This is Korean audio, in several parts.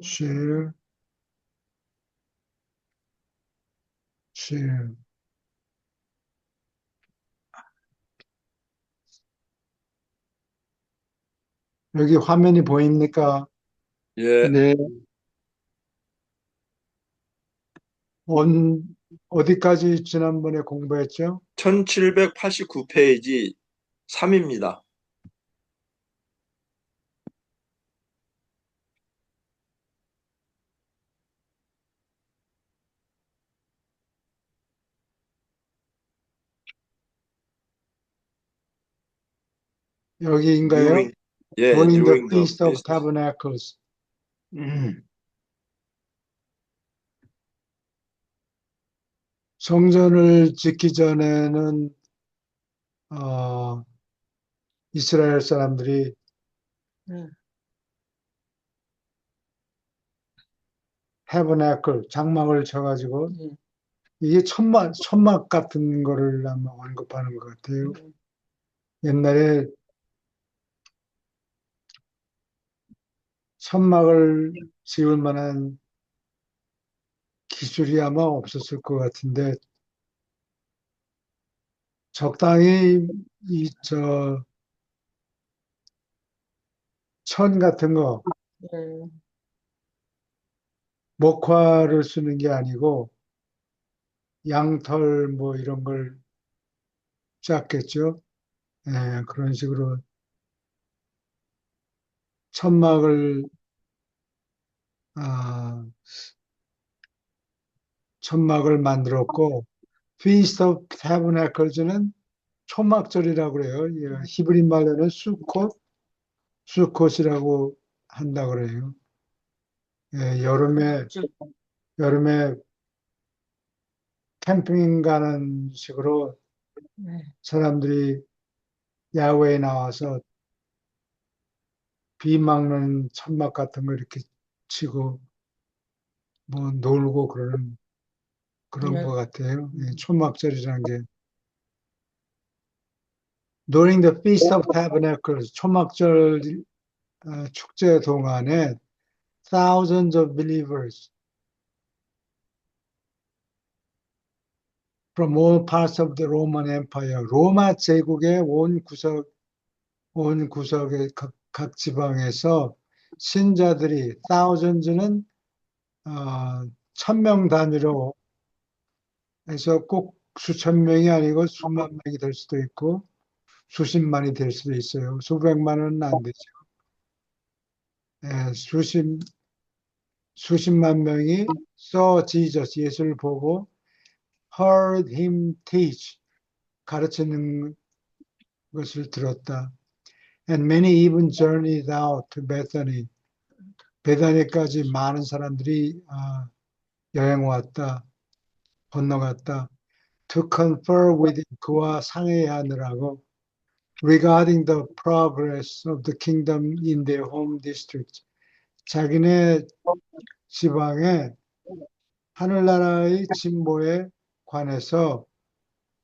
share, share. 여기 화면이 보입니까? 예, 네, 온, 어디까지 지난번에 공부했죠? 1789페이지 3입니다. 여기인가요? During, 예, During the during the Feast of feast. Tabernacles. 성전을 짓기 전에는 어, 이스라엘 사람들이 타버나클 장막을 쳐가지고 이게 천막 같은 거를 아마 언급하는 것 같아요. 옛날에 천막을 지을 만한 기술이 아마 없었을 것 같은데 적당히 이 천 같은 거 목화를 쓰는 게 아니고 양털 뭐 이런 걸 짰겠죠. 예, 그런 식으로 천막을 아, 천막을 만들었고 Feast of Tabernacles는 초막절이라고 그래요. 예, 히브리 말로는 수콧이라고 한다 그래요. 예, 여름에 캠핑 가는 식으로 사람들이 야외에 나와서 비 막는 천막 같은 거 이렇게 치고 뭐 놀고 그런 것 같아요. 예, 초막절이라는 게 During the Feast of Tabernacles 초막절 축제 동안에 thousands of believers from all parts of the Roman Empire 로마 제국의 온 구석의 각 지방에서 신자들이 thousands는 1000명 단위로 해서 꼭 수천 명이 아니고 수만 명이 될 수도 있고 수십만이 될 수도 있어요. 수백만은 안 되죠. 예, 수십만 명이 saw Jesus, 예수를 보고 heard him teach, 가르치는 것을 들었다. And many even journeyed out to Bethany. 베다니까지 많은 사람들이 여행 왔다, 건너갔다. To confer with him, 그와 상의하느라고 regarding the progress of the kingdom in their home district. 자기네 지방에 하늘나라의 진보에 관해서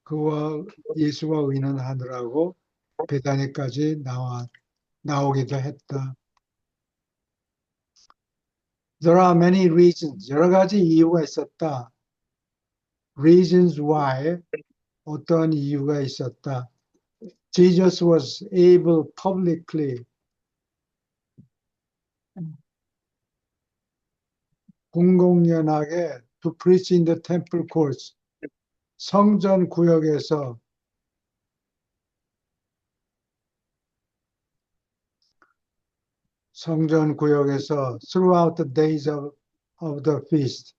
그와 예수와 의논하느라고 베다니까지 나오기도 했다. There are many reasons. 여러 가지 이유가 있었다. Reasons why 어떤 이유가 있었다. Jesus was able publicly 공공연하게 to preach in the temple courts 성전 구역에서 throughout the days of the feast.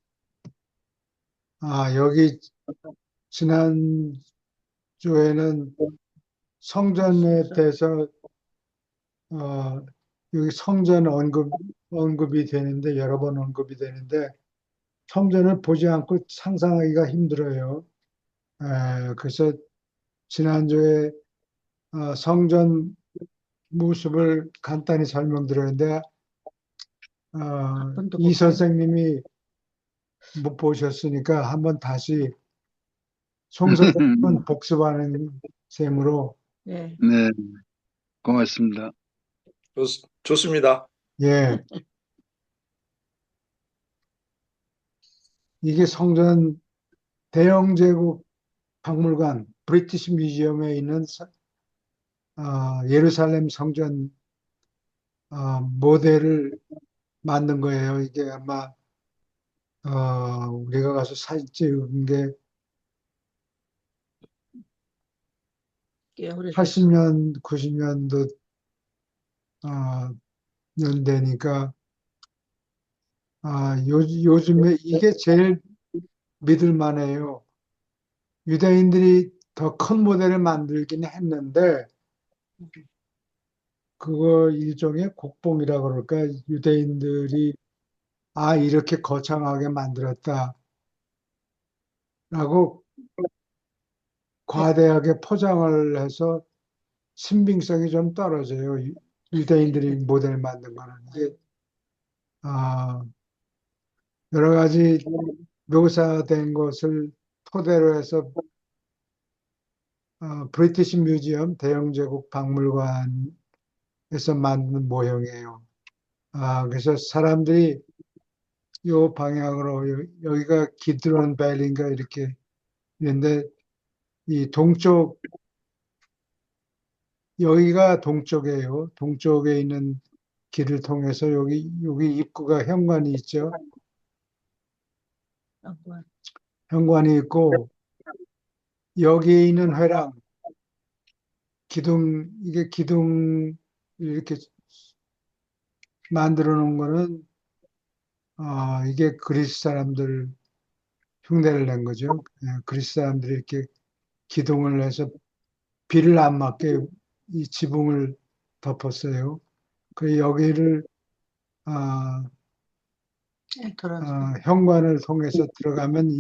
여기 지난 주에는 성전에 대해서 여기 성전 언급이 되는데 여러 번 언급이 되는데 성전을 보지 않고 상상하기가 힘들어요. 그래서 지난주에 성전 모습을 간단히 설명드렸는데 이 선생님이 못 보셨으니까 한번 다시 송 선생님은 복습하는 셈으로 네, 고맙습니다. 좋습니다. 예. 이게 성전 대영 제국 박물관 브리티시 뮤지엄에 있는 예루살렘 성전 모델을 만든 거예요. 이게 아마 우리가 가서 사진 찍은 게 꽤 오래됐어. 80년, 90년도 연대니까 요즘에 이게 제일 믿을 만해요. 유대인들이 더 큰 모델을 만들긴 했는데 그거 일종의 곡봉이라 그럴까? 유대인들이 이렇게 거창하게 만들었다라고 과대하게 포장을 해서 신빙성이 좀 떨어져요. 유대인들이 모델 만든 거는 이게 아, 여러 가지 묘사된 것을 토대로 해서 브리티시 뮤지엄 대영제국 박물관에서 만든 모형이에요. 그래서 사람들이 요 방향으로 여기가 기드론 밸리인가 이렇게 있는데 이 동쪽 여기가 동쪽이에요. 동쪽에 있는 길을 통해서 여기 입구가 현관이 있죠. 뭐, 현관이 있고 여기에 있는 회랑 이게 기둥 이렇게 만들어 놓은 거는 이게 그리스 사람들 흉내를 낸 거죠. 그리스 사람들이 이렇게 기둥을 해서 비를 안 맞게 이 지붕을 덮었어요. 그 여기를 아, 엔트런스. 현관을 통해서 들어가면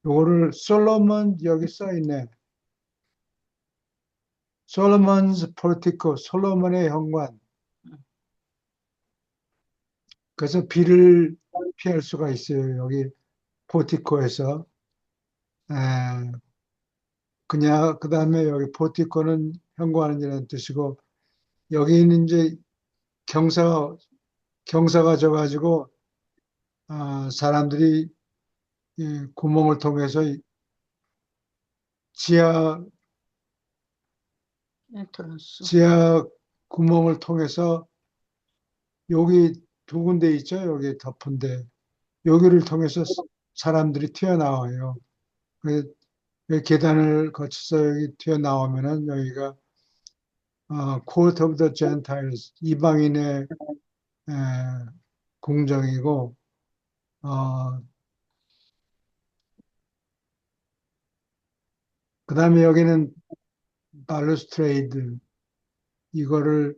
요거를 솔로몬 여기 써 있네. 솔로몬스 포티코, 솔로몬의 현관. 그래서 비를 피할 수가 있어요. 여기 포티코에서. 에, 그냥 그다음에 여기 포티코는 현관이라는 뜻이고 여기는 이제 경사가 져가지고 사람들이 이 구멍을 통해서 지하 엔트런스. 지하 구멍을 통해서 여기 두 군데 있죠. 여기 덮은데 여기를 통해서 사람들이 튀어나와요. 그 여기 계단을 거쳐서 여기 튀어나오면은 여기가 Court of the Gentiles 이방인의 에, 궁정이고 어, 그다음에 여기는 발루스트레이드 이거를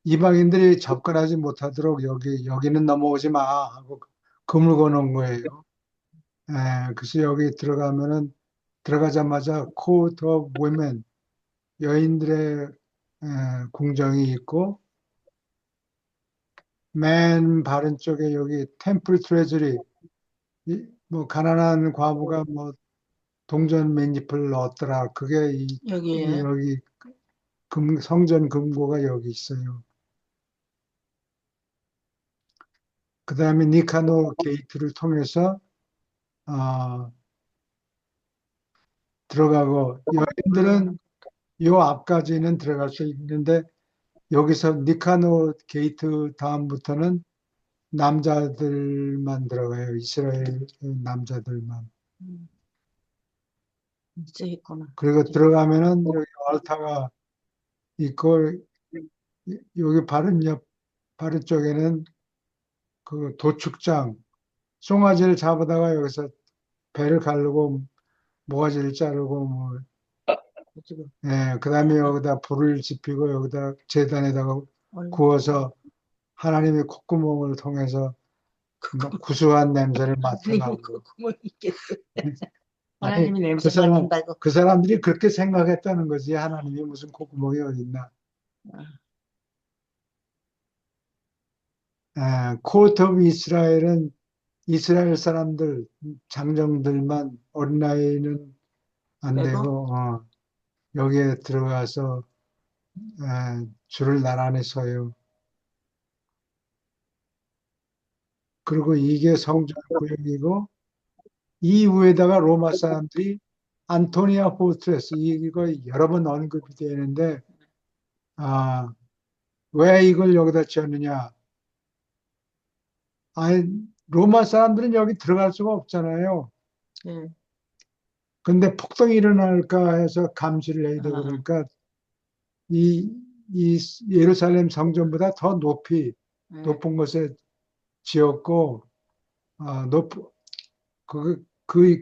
이방인들이 접근하지 못하도록 여기는 넘어오지 마 하고 금을 거놓은 거예요. 그래서 여기 들어가자마자 Court of Women 여인들의 궁정이 있고 맨 바른 쪽에 여기 템플 트레저리 뭐 가난한 과부가 뭐 동전 맨잎을 넣었더라. 그게 여기에 여기 성전 금고가 여기 있어요. 그 다음에 니카노 게이트를 통해서 어, 들어가고 여인들은 요 앞까지는 들어갈 수 있는데 여기서 니카노 게이트 다음부터는 남자들만 들어가요. 이스라엘 남자들만. 이제 있구나. 그리고 들어가면은 여기 알타가 있고 여기 바른 쪽에는 그 도축장 송아지를 잡아다가 여기서 배를 가르고 모가지를 자르고 뭐 지금 그다음에 여기다 불을 지피고 여기다 제단에다가 얼른 구워서 하나님의 콧구멍을 통해서 구수한 냄새를 하나님이 맡으라고. 그 구멍이 있겠어. 아니 하나님이 냄새 맡는다고. 그 사람들이 그렇게 생각했다는 거지. 하나님이 무슨 콧구멍이 어디 있나. 코트 오브 이스라엘은 이스라엘 사람들 장정들만 어린아이는 안 빼고? 되고 여기에 들어가서 줄을 나란히 서요. 그리고 이게 성전 구역이고 이후에다가 로마 사람들이 안토니아 포트레스 이거 여러 번 언급이 되는데 아, 왜 이걸 여기다 지었느냐? 아니, 로마 사람들은 여기 들어갈 수가 없잖아요. 예. 근데 폭동이 일어날까 해서 감시를 해야 되고 아, 그러니까 이, 이 예루살렘 성전보다 더 예. 높은 곳에 지었고,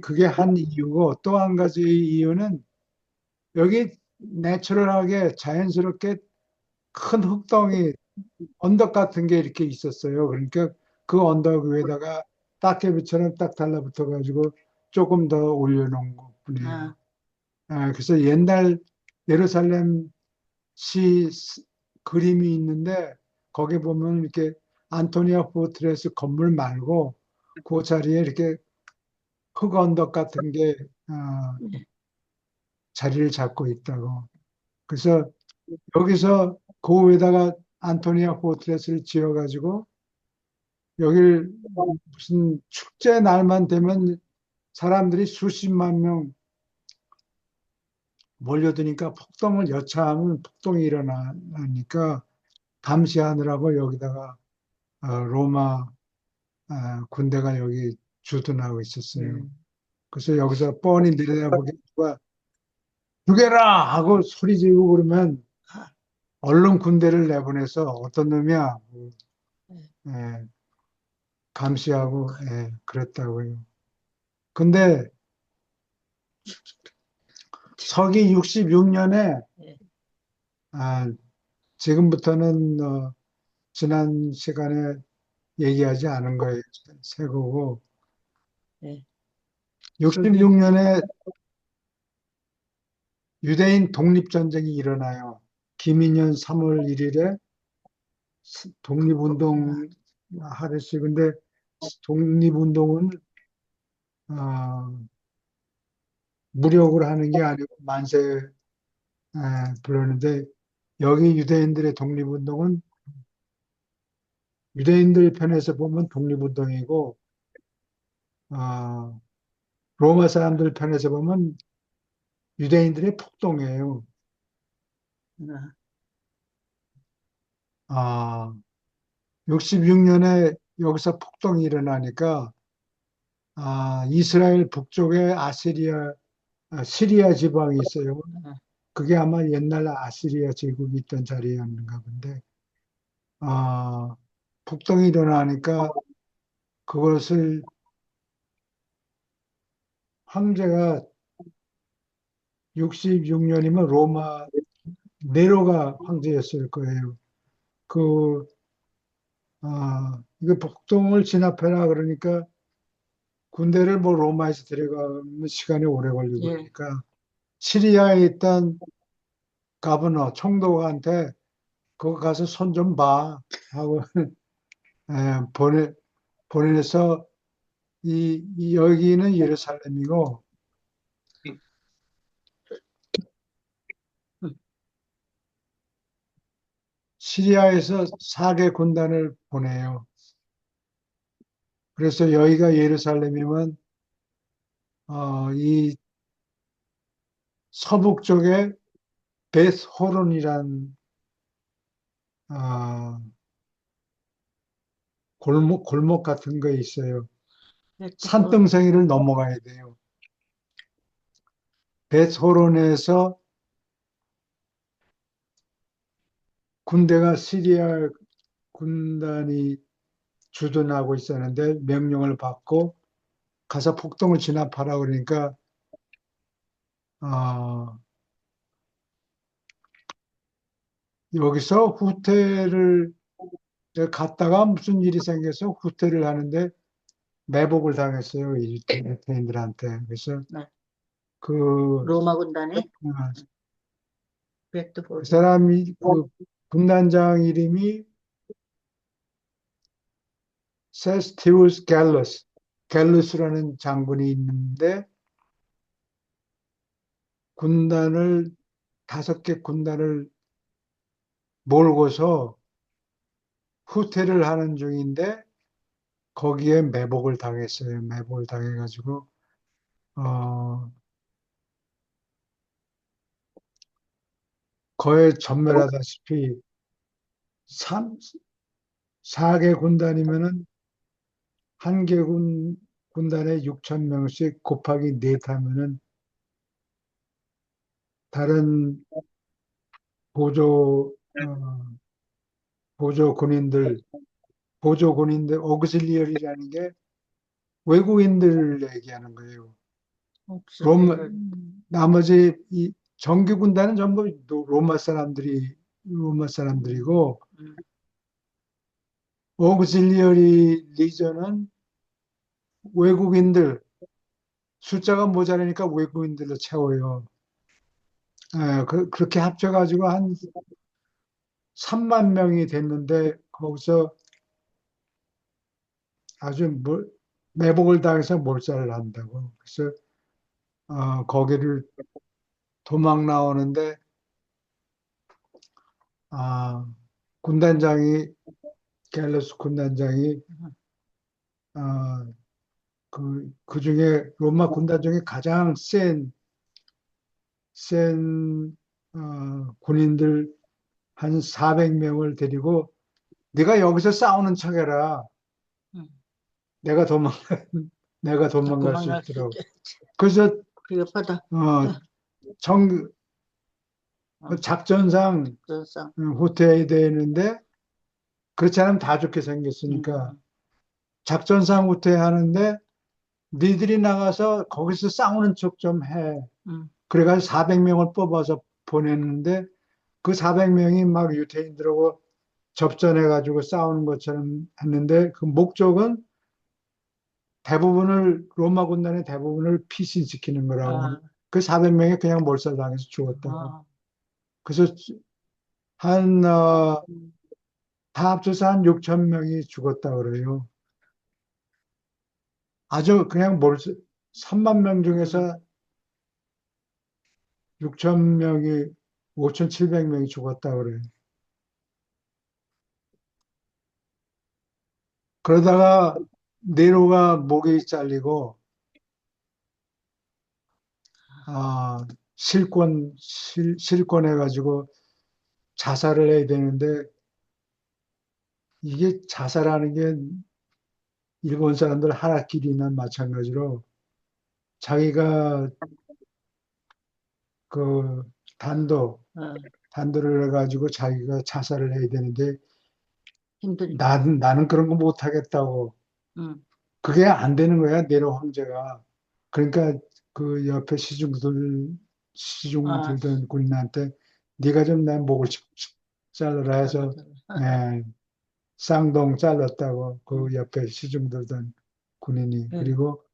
그게 한 이유고 또 한 가지 이유는 여기 내추럴하게 자연스럽게 큰 흙덩이, 언덕 같은 게 이렇게 있었어요. 그러니까 그 언덕 위에다가 따개비처럼 딱 달라붙어 가지고 조금 더 올려놓은 것 뿐이에요. 아, 그래서 옛날 예루살렘 시 그림이 있는데 거기 보면 이렇게 안토니아 포트레스 건물 말고 그 자리에 이렇게 흙 언덕 같은 게 자리를 잡고 있다고. 그래서 여기서 그 위에다가 안토니아 포트레스를 지어가지고 여길 무슨 축제 날만 되면 사람들이 수십만 명 몰려드니까 폭동을 여차하면 폭동이 일어나니까 감시하느라고 여기다가 로마 군대가 여기 주둔하고 있었어요. 음. 그래서 여기서 뻔히 내려다보기 누가 죽여라 하고 소리 지르고 그러면 얼른 군대를 내보내서 어떤 놈이야 예, 감시하고 그랬다고요. 근데 서기 66년에 예. 지금부터는 지난 시간에 얘기하지 않은 거예요. 새 거고 예. 66년에 유대인 독립전쟁이 일어나요. 김인현 3월 1일에 독립운동 하듯이 근데 독립운동은 어, 무력으로 하는 게 아니고 만세 불렀는데 여기 유대인들의 독립운동은 유대인들 편에서 보면 독립운동이고 어, 로마 사람들 편에서 보면 유대인들의 폭동이에요. 아, 아, 66년에 여기서 폭동이 일어나니까 이스라엘 북쪽에 시리아 지방이 있어요. 아, 그게 아마 옛날 아시리아 제국이 있던 자리였는가 본데, 아, 폭동이 일어나니까 그것을 황제가 66년이면 로마 네로가 황제였을 거예요. 그, 이거 폭동을 진압해라 그러니까 군대를 뭐 로마에서 데려가면 시간이 오래 걸리고 예. 그러니까 시리아에 있던 가버너 총독한테 그거 가서 손 좀 봐 하고 보내서 여기는 예루살렘이고 시리아에서 4개 군단을 보내요. 그래서 여기가 예루살렘이면 이 서북 쪽에 베스호론이란 어, 골목 같은 거 있어요. 산등성이를 넘어가야 돼요. 베스호론에서 군대가 시리아 군단이 주둔하고 있었는데 명령을 받고 가서 폭동을 진압하라 그러니까 어, 여기서 후퇴를 갔다가 무슨 일이 생겨서 후퇴를 하는데 매복을 당했어요. 이 유태인들한테. 그래서 네. 그, 로마 군단에 어, 그 백두포로. 사람이 그 군단장 이름이 세스티우스 갤루스라는 장군이 있는데 군단을 5개 군단을 몰고서 후퇴를 하는 중인데 거기에 매복을 당했어요. 매복을 당해가지고 어, 거의 전멸하다시피 4개 군단이면은 한 개 군단에 6천 명씩 곱하기 4 하면은 다른 보조 보조 군인들 오그실리얼이라는 게 외국인들을 얘기하는 거예요. 로마 옥슬리를. 나머지 이 정규 군단은 전부 로마 사람들이고 음. 오그실리어리 리전은 외국인들 숫자가 모자라니까 외국인들로 채워요. 그렇게 합쳐가지고 한 3만 명이 됐는데 거기서 아주 매복을 당해서 몰살을 한다고. 그래서 거기를 도망 나오는데 아, 군단장이 갤러스 군단장이 그 중에 로마 군단 중에 가장 센 군인들 한 400명을 데리고 네가 여기서 싸우는 척해라. 음. 내가 도망 내가 도망갈 수 도망갈 수 있도록. 있게. 그래서 비겁하다. 어, 정 작전상 그래서. 후퇴해야 되는데 그렇지 않으면 다 죽게 음. 생겼으니까 작전상 후퇴하는데 니들이 나가서 거기서 싸우는 척 좀 해. 음. 그래가지고 400명을 뽑아서 보냈는데 그 400명이 막 유태인들하고 접전해가지고 싸우는 것처럼 했는데 그 목적은 로마 군단의 대부분을 피신시키는 거라고. 아. 그 400명이 그냥 몰살당해서 죽었다고. 아. 그래서 한, 음. 다 합쳐서 한 6천 명이 죽었다 그래요. 아주 그냥 3만 명 중에서 6천 명이, 5,700명이 죽었다 그래요. 그러다가 네로가 목이 잘리고, 실권해가지고 자살을 해야 되는데, 이게 자살하는 게 일본 사람들 하라키리나 마찬가지로 자기가 그 어. 단도를 해가지고 자기가 자살을 해야 되는데 힘드니까. 나는 그런 거 못하겠다고. 음. 그게 안 되는 거야, 네로 황제가. 그러니까 그 옆에 시중 아. 들던 군인한테 네가 좀 내 목을 잘라라 해서 예, 쌍동 잘랐다고 그 음. 옆에 시중 들던 군인이. 음. 그리고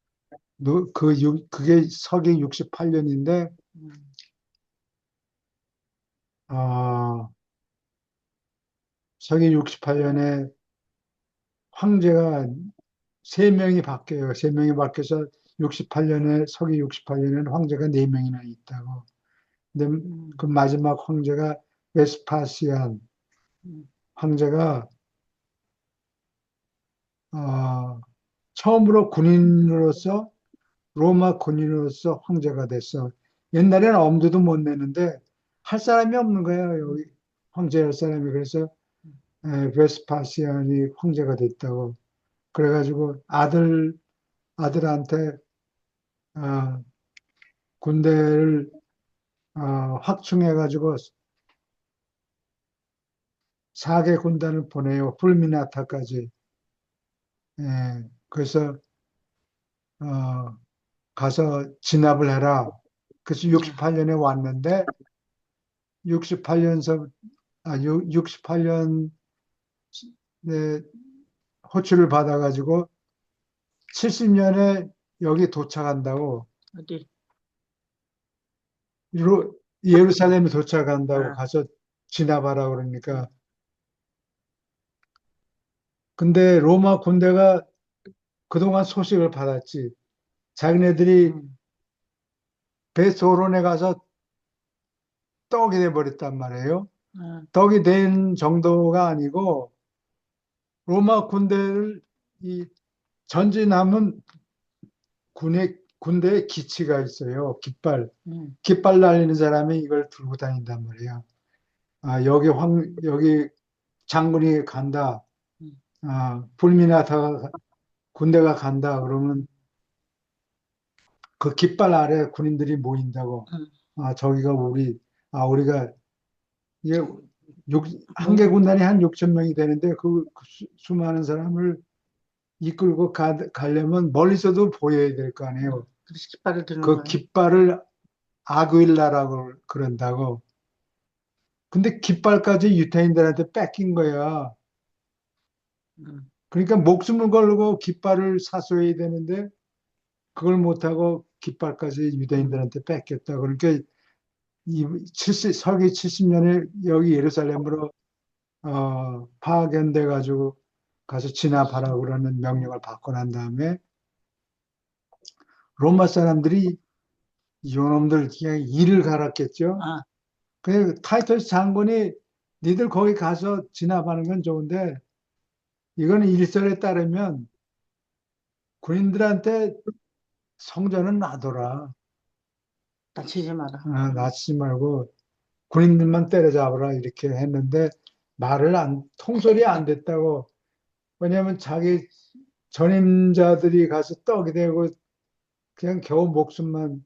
그게 서기 68년인데 음. 서기 68년에 황제가 세명이 바뀌어요. 세명이 바뀌어서 서기 68년에는 황제가 네명이나 있다고. 근데 음. 그 마지막 황제가 베스파시안 음. 황제가 어, 처음으로 군인으로서 로마 군인으로서 황제가 됐어. 옛날에는 엄두도 못 내는데 할 사람이 없는 거예요. 여기 황제 할 사람이. 그래서 베스파시안이 황제가 됐다고. 그래가지고 아들한테 어, 군대를 확충해가지고 4개 군단을 보내요. 풀미나타까지. 그래서 어, 가서 진압을 해라. 그래서 68년에 왔는데 68년서 68년에 호출을 받아가지고 70년에 여기 도착한다고 어디? 예루살렘에 도착한다고 아. 가서 진압하라 그러니까 근데 로마 군대가 그동안 소식을 받았지. 자기네들이 음. 베토론에 가서 떡이 돼버렸단 말이에요. 아. 떡이 된 정도가 아니고 로마 군대를 이 전진하면 군대에 기치가 있어요. 깃발. 음, 깃발 날리는 사람이 이걸 들고 다닌단 말이에요. 아, 여기 장군이 간다. 음, 아, 불미나타가 군대가 간다. 그러면 그 깃발 아래 군인들이 모인다고. 음. 아, 저기가 우리가 이게 한 개 뭐, 군단이 한 6천 명이 되는데 그 수많은 사람을 이끌고 가려면 멀리서도 보여야 될 거 아니에요. 그래서 깃발을 드는 그 거야. 깃발을 아구일라라고 그런다고. 근데 깃발까지 유태인들한테 뺏긴 거야. 음, 그러니까 목숨을 걸고 깃발을 사수해야 되는데 그걸 못하고 깃발까지 유대인들한테 뺏겼다. 그러니까 서기 70년에 여기 예루살렘으로 파견돼 가지고 가서 진압하라고 그러는 명령을 받고 난 다음에 로마 사람들이 이놈들 그냥 이를 갈았겠죠. 아, 그 타이터스 장군이 니들 거기 가서 진압하는 건 좋은데 이거는 일설에 따르면 군인들한테 성전은 놔둬라. 다치지 마라. 놔치지 말고 군인들만 때려잡으라 이렇게 했는데 통솔이 안 됐다고. 왜냐하면 자기 전임자들이 가서 떡이 되고 그냥 겨우 목숨만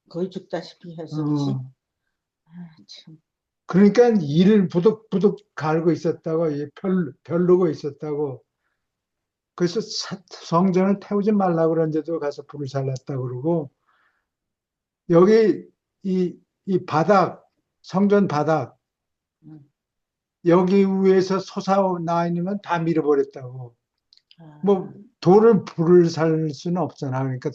거의 죽다시피 했어, 그치? 어, 아, 참. 그러니까 이를 부득부득 갈고 있었다고 별르고 있었다고. 그래서 성전을 태우지 말라고 그러는데도 가서 불을 살랐다고 그러고 여기 이 성전 바닥 음, 여기 위에서 솟아나 있는 건 다 밀어버렸다고. 아, 뭐 돌을 불을 살 수는 없잖아. 그러니까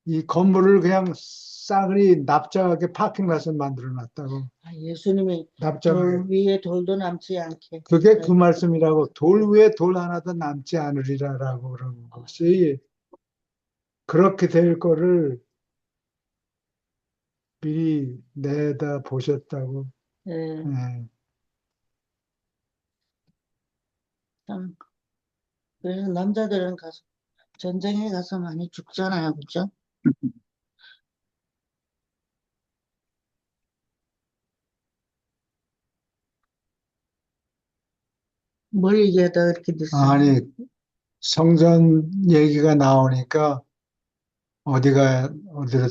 이 건물을 그냥 싸그리 납작하게 파킹plat을 만들어 놨다고. 예수님이 납작하게. 돌 위에 돌도 남지 않게. 그게 그 네. 말씀이라고. 돌 위에 돌 하나도 남지 않으리라라고 그러는 것이 그렇게 될 거를 미리 내다 보셨다고. 네, 예. 참. 그래서 남자들은 전쟁에 가서 많이 죽잖아요, 그죠? 뭘 얘기하다 이렇게 됐어? 아니, 성전 얘기가 나오니까 어디로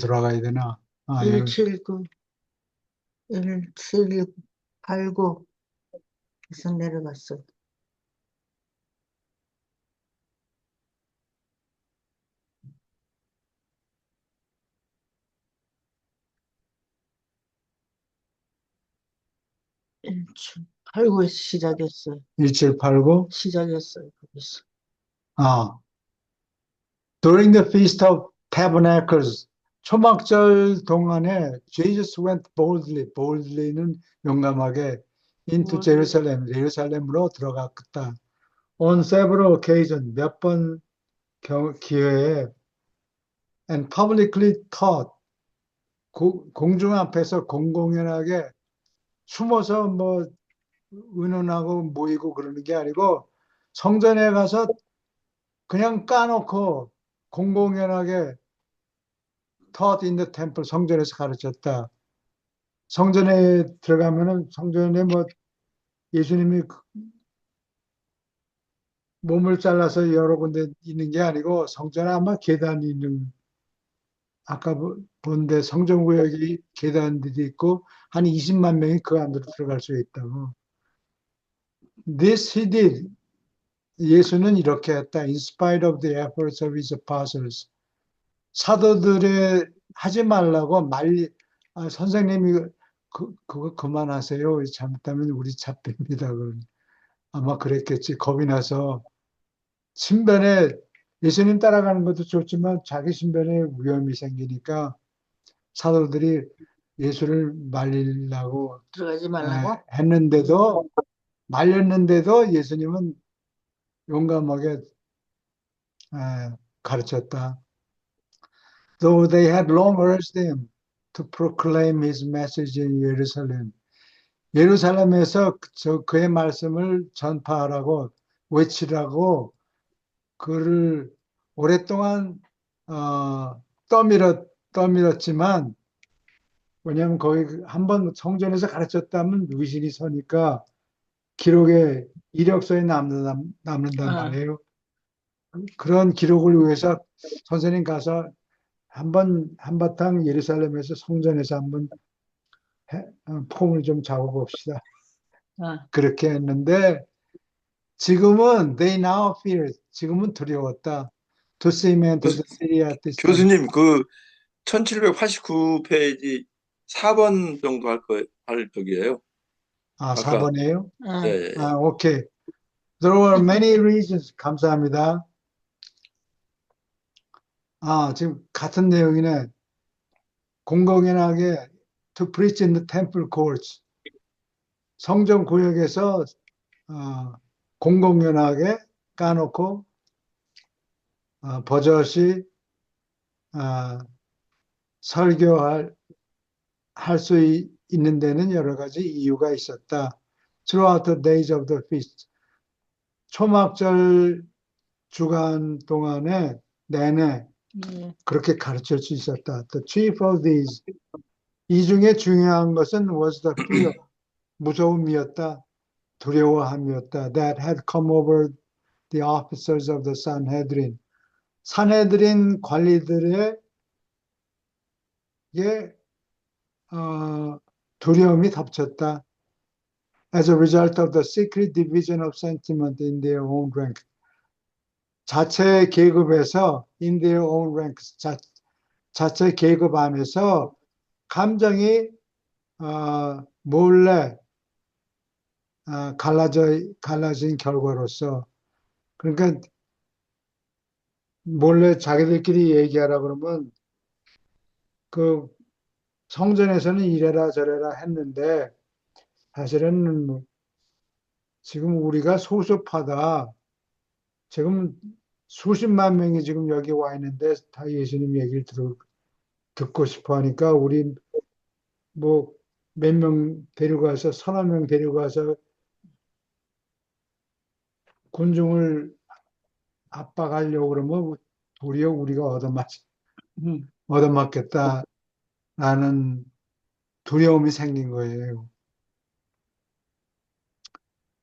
돌아가야 되나? 아, 여기 179, 179, 계속 내려갔어. 일7 8구에서 시작했어요. 1789. 시작했어요, 거기서. 아, During the Feast of Tabernacles, 초막절 동안에 Jesus went boldly는 용감하게 into Jerusalem, 예루살렘으로 들어갔다. On several occasions, 몇 번 기회에 and publicly taught, 공중 앞에서 공공연하게 숨어서 뭐 의논하고 모이고 그러는 게 아니고 성전에 가서 그냥 까놓고 공공연하게 taught in the temple, 성전에서 가르쳤다. 성전에 들어가면은 성전에 뭐 예수님이 몸을 잘라서 여러 군데 있는 게 아니고 성전에 아마 계단이 있는 아까 본데 성전구역이 계단들이 있고 한 20만 명이 그 안으로 들어갈 수 있다고. This he did. 예수는 이렇게 했다. In spite of the efforts of his apostles. 사도들의 하지 말라고 선생님이 그거 그만하세요. 잘못하면 우리 잡힙니다. 아마 그랬겠지. 겁이 나서 신변에 예수님 따라가는 것도 좋지만 자기 신변에 위험이 생기니까 사도들이 예수를 말리려고 들어가지 말라고? 했는데도 말렸는데도 예수님은 용감하게 가르쳤다. Though they had long urged him to proclaim his message in Jerusalem. 예루살렘에서 그의 말씀을 전파하라고 외치라고 그를 오랫동안 떠밀었지만, 왜냐하면 거기 한번 성전에서 가르쳤다면 위신이 서니까 기록에 이력서에 남는단 어, 말이에요. 그런 기록을 위해서 선생님 가서 한바탕 예루살렘에서 성전에서 한번 폼을 좀 잡아봅시다. 어, 그렇게 했는데 지금은 they now fear. 지금은 두려웠다. To see men to the city at this time. 교수님, 그 1789페이지 4번 정도 할 적이에요. 아, 아까, 4번이에요? 예, 어, 예. 아, 오케이. There were many reasons. 감사합니다. 아, 지금 같은 내용이네. 공공연하게 to preach in the temple courts. 성전 구역에서 공공연하게 까놓고 버젓이 어, 설교할 수 있는 데는 여러 가지 이유가 있었다. Throughout the days of the feast. 초막절 주간 동안에 내내 그렇게 가르칠 수 있었다. The chief of these. 이 중에 중요한 것은 was the fear. 무서움이었다. 두려워함이었다. That had come over the officers of the Sanhedrin. 산헤드린 관리들에게 두려움이 덮쳤다. As a result of the secret division of sentiment in their own ranks. 자체 계급에서 in their own ranks. 자체 계급 안에서 감정이 몰래 갈라진 결과로서 그러니까 몰래 자기들끼리 얘기하라 그러면 그 성전에서는 이래라 저래라 했는데 사실은 뭐 지금 우리가 소수파다. 지금 수십만 명이 지금 여기 와 있는데 다 예수님 얘기를 듣고 싶어 하니까 우리 뭐 몇 명 데려가서 서너 명 데려가서 군중을 압박하려고 그러면 도리어 우리가 음, 얻어맞겠다라는 두려움이 생긴 거예요.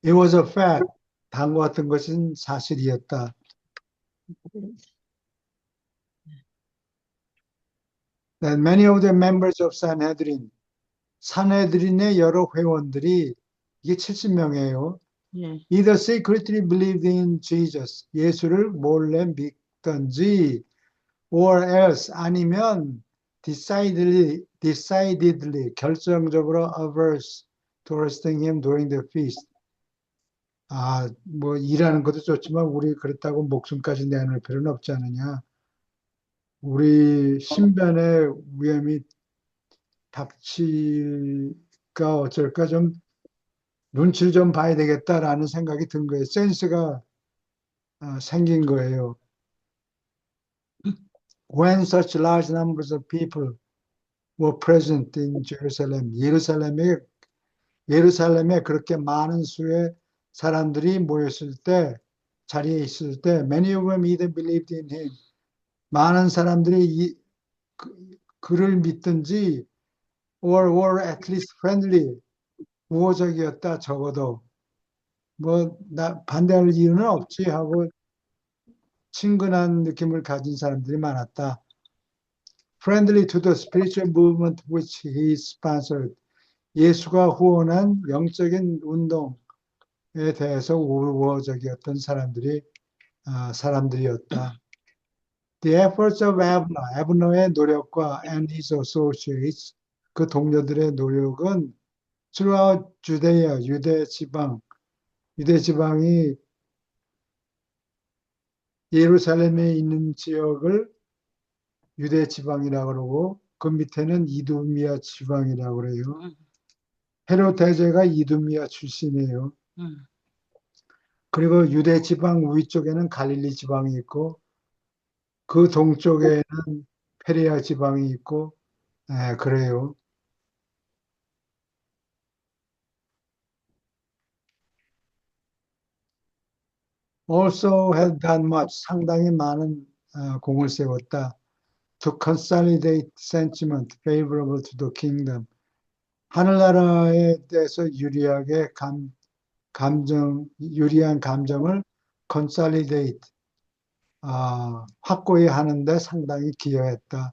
It was a fact. 당과 같은 것은 사실이었다. That many of the members of Sanhedrin, 산헤드린의 여러 회원들이 이게 70명이에요. 예, Either secretly believed in Jesus, 예수를 몰래 믿던지, or else 아니면 decidedly 결정적으로 averse to trusting him during the feast. 뭐 일하는 것도 좋지만 우리 그렇다고 목숨까지 내놓을 필요는 없지 않느냐. 우리 신변의 위험이 닥칠까 어쩔까 좀 눈치를 좀 봐야 되겠다라는 생각이 든 거예요. 센스가 생긴 거예요. When such large numbers of people were present in Jerusalem, 예루살렘에 그렇게 많은 수의 사람들이 모였을 때, 자리에 있을 때, many of them either believed in him. 많은 사람들이 그를 믿든지, or were at least friendly, 우호적이었다, 적어도. 반대할 이유는 없지 하고 친근한 느낌을 가진 사람들이 많았다. Friendly to the spiritual movement which he sponsored. 예수가 후원한 영적인 운동에 대해서 우호적이었던 사람들이었다. The efforts of Abner의 노력과 and his associates, 그 동료들의 노력은 throughout Judea, 유대 지방이 예루살렘에 있는 지역을 유대 지방이라고 그러고 그 밑에는 이두미아 지방이라고 그래요. 헤롯 대제가 이두미아 출신이에요. 그리고 유대 지방 위쪽에는 갈릴리 지방이 있고 그 동쪽에는 페리아 지방이 있고 그래요. also had done much. 상당히 많은 공을 세웠다. To consolidate sentiment favorable to the kingdom. 하늘나라에 대해서 유리한 감정을 consolidate, 확고히 하는데 상당히 기여했다.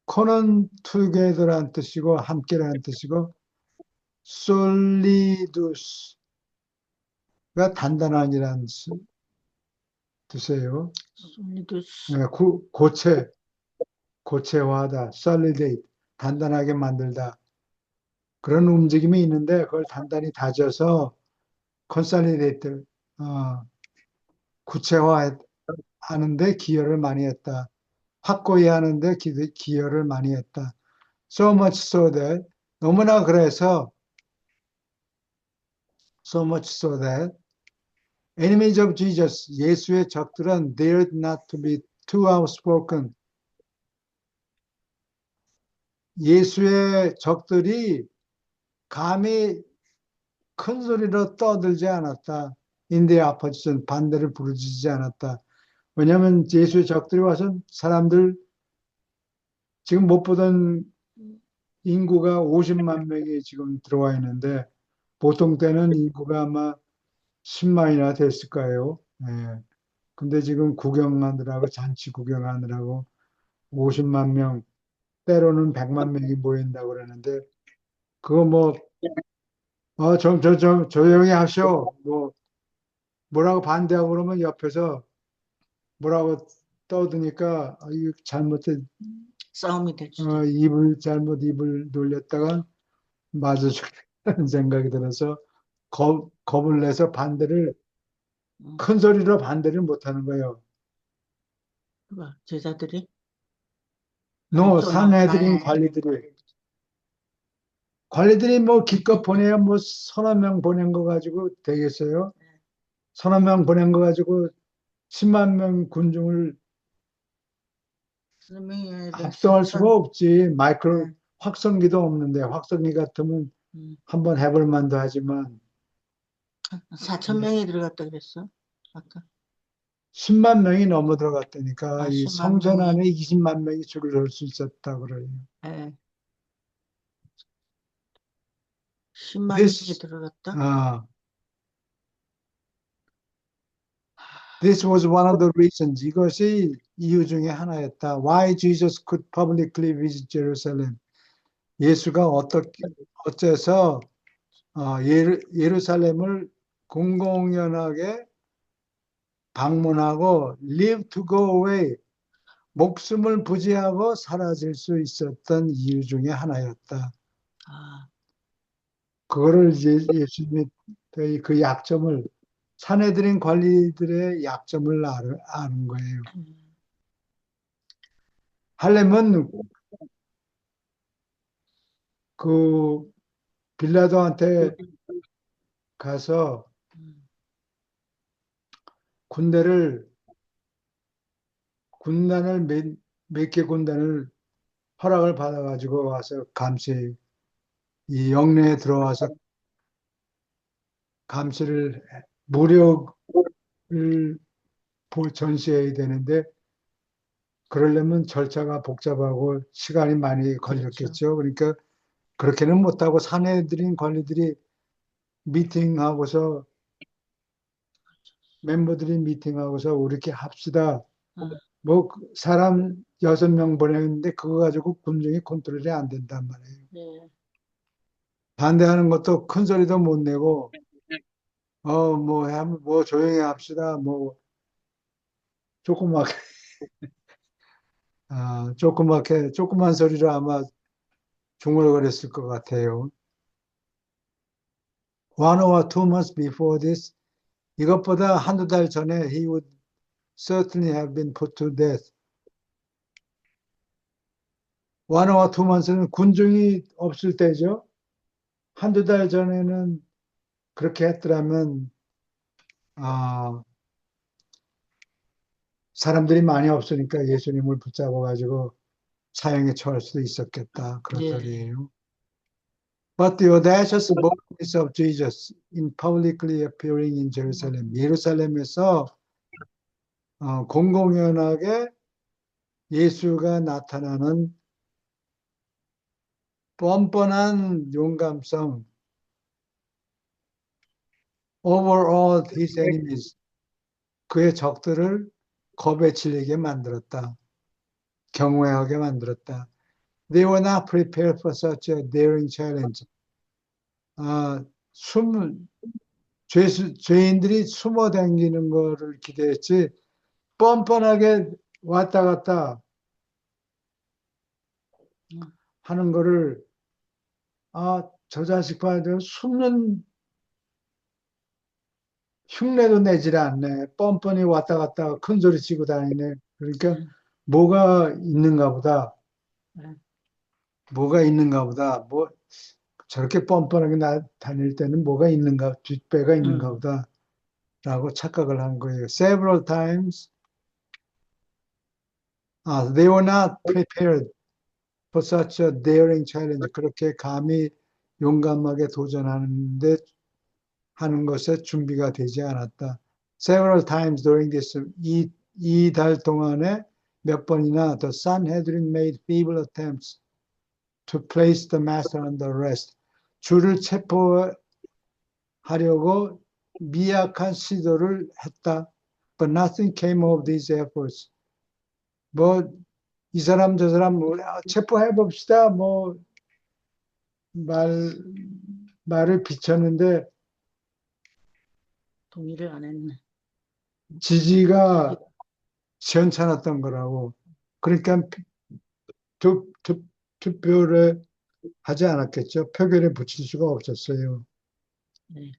코는 together란 뜻이고 함께라는 뜻이고 solidus가 단단한이라는 뜻이에요. 솔리두스. 네, 고체화하다, solidate, 단단하게 만들다. 그런 움직임이 있는데 그걸 단단히 다져서 consolidate, 구체화하는데 기여를 많이 했다. 확고히 하는데 기여를 많이 했다. So much so that, 너무나 그래서 so much so that enemies of Jesus, 예수의 적들은 dared not to be too outspoken. 예수의 적들이 감히 큰 소리로 떠들지 않았다. In their opposition, 반대를 부르짖지 않았다. 왜냐하면 예수의 적들이 와서 사람들 지금 못 보던 인구가 50만 명이 지금 들어와 있는데 보통 때는 인구가 아마 10만이나 됐을 거예요. 예. 근데 지금 구경하느라고 잔치 구경하느라고 50만 명, 때로는 100만 명이 모인다고 그러는데 그거 뭐 조용히 하시오. 뭐라고 반대하고 그러면 옆에서 뭐라고 떠드니까 이거 잘못된 싸움이 될 수도. 입을 놀렸다가 맞아 죽겠다는 생각이 들어서 겁을 내서 음. 큰 소리로 반대를 못 하는 거예요. 누가 제자들이 노, 또 막 산헤드린 관리들이 뭐 기껏 보내야 뭐 서너 명 보낸 거 가지고 되겠어요? 서너 명 보낸 거 가지고 10만 명 군중을 스밍에도 합동할 수가 없지. 네. 확성기도 없는데 확성기 같으면 한번 해볼 만도 하지만 4천 명이 들어갔다 그랬어. 아까 10만 명이 넘어 들어갔다니까 이 10만 성전 명이. 안에 20만 명이 줄을 설 수 있었다 그래요. 예. 10만 명이 This, 들어갔다. this was one of the reasons. 이것이 이유 중에 하나였다. Why Jesus could publicly visit Jerusalem. 예수가 어째서 예루살렘을 공공연하게 방문하고 live to go away, 목숨을 부지하고 사라질 수 있었던 이유 중에 하나였다. 아, 그거를 예수님이 그 약점을 사내들인 관리들의 약점을 아는 거예요. 하려면 그 빌라도한테 가서 몇 개 군단을 허락을 받아가지고 와서 이 영내에 들어와서 무력을 전시해야 되는데 그러려면 절차가 복잡하고 시간이 많이 걸렸겠죠. 그러니까 그렇게는 못하고 사내들인 관리들이 미팅하고서 멤버들이 미팅하고서 이렇게 합시다. 뭐 사람 6명 보냈는데 그거 가지고 군중이 컨트롤이 안 된단 말이에요. 네. 반대하는 것도 큰 소리도 못 내고 뭐 조용히 합시다. 뭐 조그맣게 조그만 소리로 아마 중얼거렸을 것 같아요. 1 or 2 months before this, 이것보다 한두 달 전에 he would certainly have been put to death. 1 or 2 months는 군중이 없을 때죠. 한두 달 전에는 그렇게 했더라면 사람들이 많이 없으니까 예수님을 붙잡아 가지고 사형에 처할 수도 있었겠다. 그런 네. 소리예요. But the audacious boldness of Jesus in publicly appearing in Jerusalem. 예루살렘에서 공공연하게 예수가 나타나는 뻔뻔한 용감성, overawed his enemies, 그의 적들을 겁에 질리게 만들었다. 경외하게 만들었다. They were not prepared for such a daring challenge. 죄인들이 숨어 다니는 거를 기대했지, 뻔뻔하게 왔다 갔다 하는 거를, 저 자식 봐야 돼. 숨는 흉내도 내질 않네. 뻔뻔히 왔다 갔다 큰 소리 치고 다니네. 그러니까 뭐가 있는가 보다. 뭐가 있는가 보다. 뭐 저렇게 뻔뻔하게 다닐 때는 뭐가 있는가, 뒷배가 있는가 보다. 라고 착각을 한 거예요. Several times, they were not prepared for such a daring challenge. 그렇게 감히 용감하게 도전하는데 하는 것에 준비가 되지 않았다. Several times during this, 이 달 동안에 몇 번이나 the Sanhedrin made feeble attempts to place the master under arrest. 주를 체포하려고 미약한 시도를 했다. But nothing came of these efforts. 뭐 이 사람 저 사람 체포해 봅시다. 뭐 말을 비쳤는데 동의를 안 했네. 지지가 시원찮았던 거라고. 그러니까 투표를 하지 않았겠죠. 표결에 붙일 수가 없었어요. 네.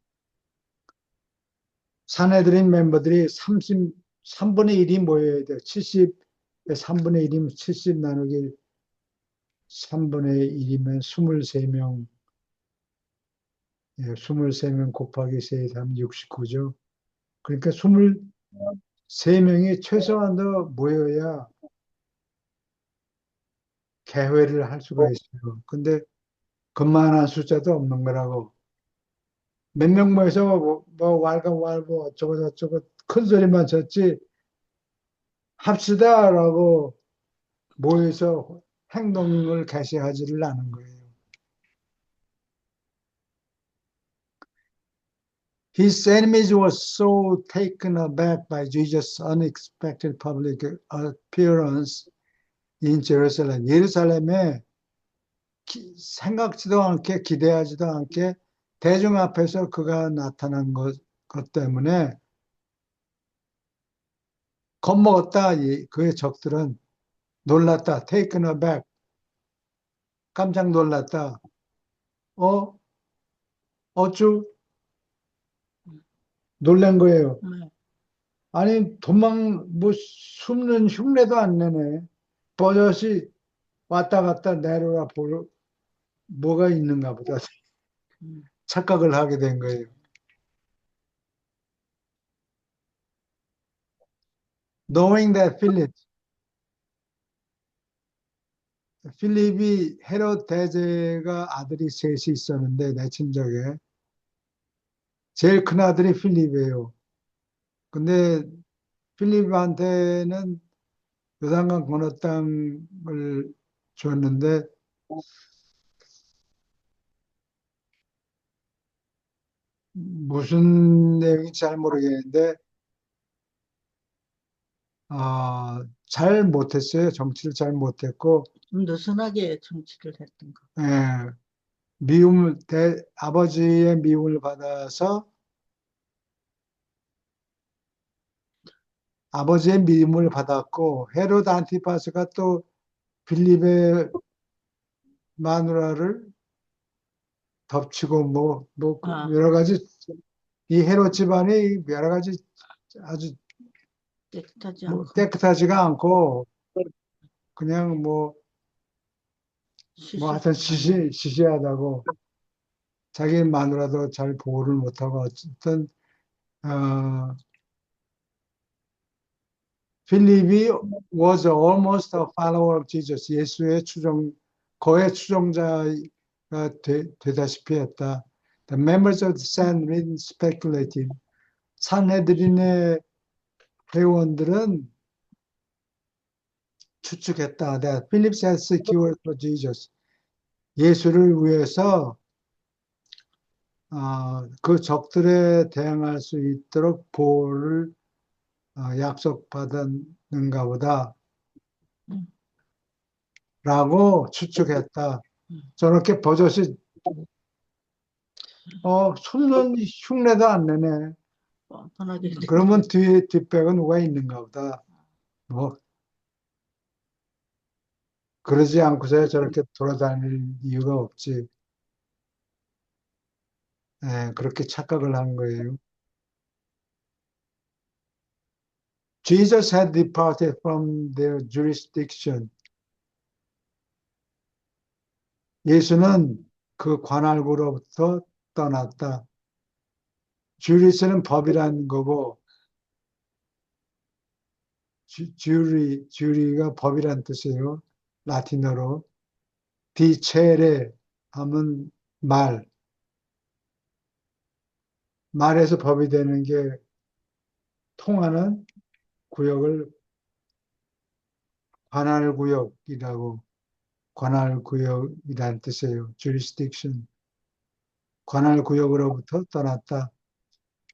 사내들인 멤버들이 3분의 1이 모여야 돼요. 70에 3분의 1이면 70 나누기 3분의 1이면 23명. 예, 23명 곱하기 3 하면 69죠. 그러니까 23명이 최소한도 모여야 개회를 할 수가 있어요. 근데 그만한 숫자도 없는 거라고. 몇 명 모여서 뭐 왈가왈부 어쩌고 저쩌고 큰 소리만 쳤지 합시다라고 모여서 행동을 개시하지를 않은 거예요. His enemies were so taken aback by Jesus' unexpected public appearance in Jerusalem. 예루살렘에 생각지도 않게 기대하지도 않게 대중 앞에서 그가 나타난 것 때문에 겁먹었다. 그의 적들은 놀랐다. taken aback. 깜짝 놀랐다. 어쭈? 놀란 거예요. 아니, 뭐, 숨는 흉내도 안 내네. 버젓이 왔다 갔다 내려와 보러, 뭐가 있는가 보다. 착각을 하게 된 거예요. Knowing that 필립이 헤롯 대제가 아들이 셋이 있었는데, 내 친족에. 제일 큰 아들이 필립이에요. 근데 필립한테는 요단강 건너땅을 줬는데, 무슨 내용인지 잘 모르겠는데, 잘 못했어요. 정치를 잘 못했고, 좀 느슨하게 정치를 했던 거. 예, 아버지의 미움을 받아서, 아버지의 미움을 받았고, 헤롯 안티파스가 또 빌립의 마누라를 덮치고, 여러 가지, 이 헤롯 집안이 여러 가지 아주 깨끗하지가 않고, 그냥 하여튼 시시하다고, 자기 마누라도 잘 보호를 못하고, 어쨌든, 필립이 was almost a follower of Jesus. 예수의 거의 추종자였는데, 되다시피 했다. The members of the Sanhedrin speculated. 산헤드린의 회원들은 추측했다. That Philip had secured for Jesus. 예수를 위해서 그 적들에 대항할 수 있도록 보호를 약속받았는가 보다 라고 추측했다. 저렇게 버젓이 손은 흉내도 안 내네. 뻔뻔하게 그러면 뒤에 뒷백은 왜 있는가 보다. 뭐 그러지 않고서 저렇게 돌아다닐 이유가 없지. 그렇게 착각을 한 거예요. Jesus had departed from their jurisdiction. 예수는 그 관할구로부터 떠났다. 주리스는 법이라는 거고, 주리가 법이란 뜻이에요. 라틴어로. 디체레 하면 말에서 법이 되는 게 통하는 구역을 관할구역이란 뜻이에요. jurisdiction. 관할구역으로부터 떠났다.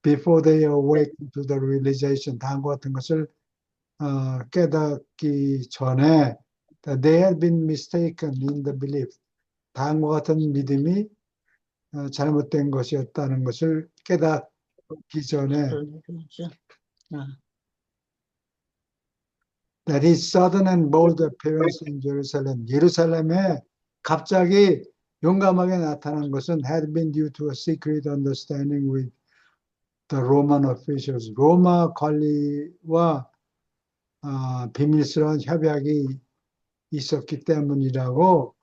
Before they awake to the realization, 다음과 같은 것을 깨닫기 전에 they had been mistaken in the belief. 다음과 같은 믿음이 잘못된 것이었다는 것을 깨닫기 전에 that his sudden and bold appearance in Jerusalem, 예루살렘에 갑자기 용감하게 나타난 것은 had been due to a secret understanding with the Roman officials. 로마 관리와 비밀스러운 협약이 있었기 때문이라고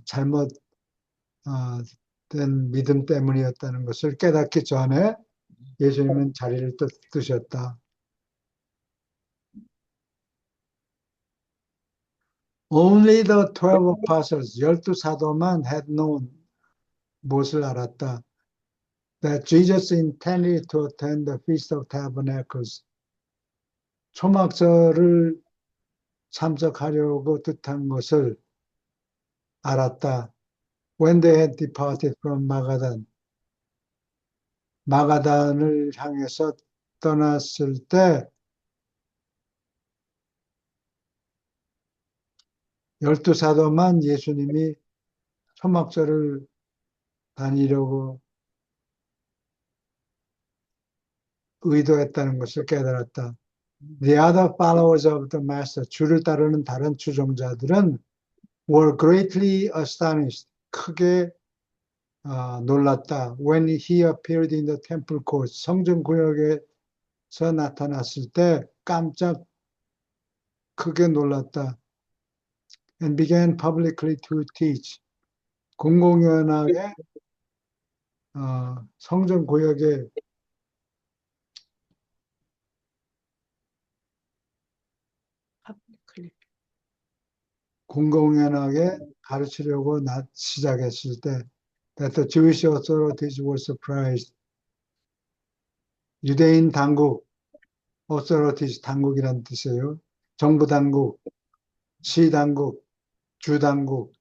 잘못된 믿음 때문이었다는 것을 깨닫기 전에 예수님은 자리를 뜨셨다. Only the 12 apostles, 12사도만 had known, 무엇을 알았다. That Jesus intended to attend the Feast of Tabernacles. 초막절을 참석하려고 뜻한 것을 알았다. When they had departed from 마가단. 마가단을 향해서 떠났을 때 12사도만 예수님이 초막절을 다니려고 의도했다는 것을 깨달았다. The other followers of the master, 주를 따르는 다른 추종자들은 were greatly astonished, 크게 놀랐다. When he appeared in the temple court, 성전 구역에서 나타났을 때 깜짝 크게 놀랐다. And began publicly to teach. 공공연하게 성전 구역에 공공연하게 가르치려고 시작했을 때 that the Jewish authorities were surprised. 유대인 당국, authorities 당국이란 뜻이에요. 정부 당국, 시 당국, 주 당국.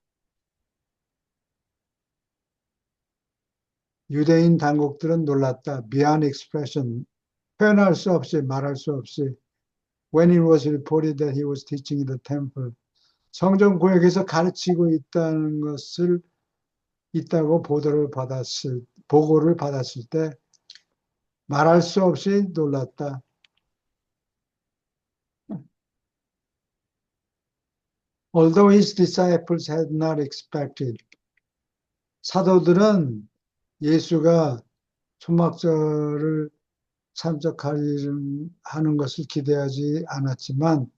유대인 당국들은 놀랐다. Beyond expression, 표현할 수 없이, 말할 수 없이. When it was reported that he was teaching in the temple. 성전 구역에서 가르치고 있다고 보고를 받았을 때 말할 수 없이 놀랐다. Although his disciples had not expected. 사도들은 예수가 초막절을 참석하는 것을 기대하지 않았지만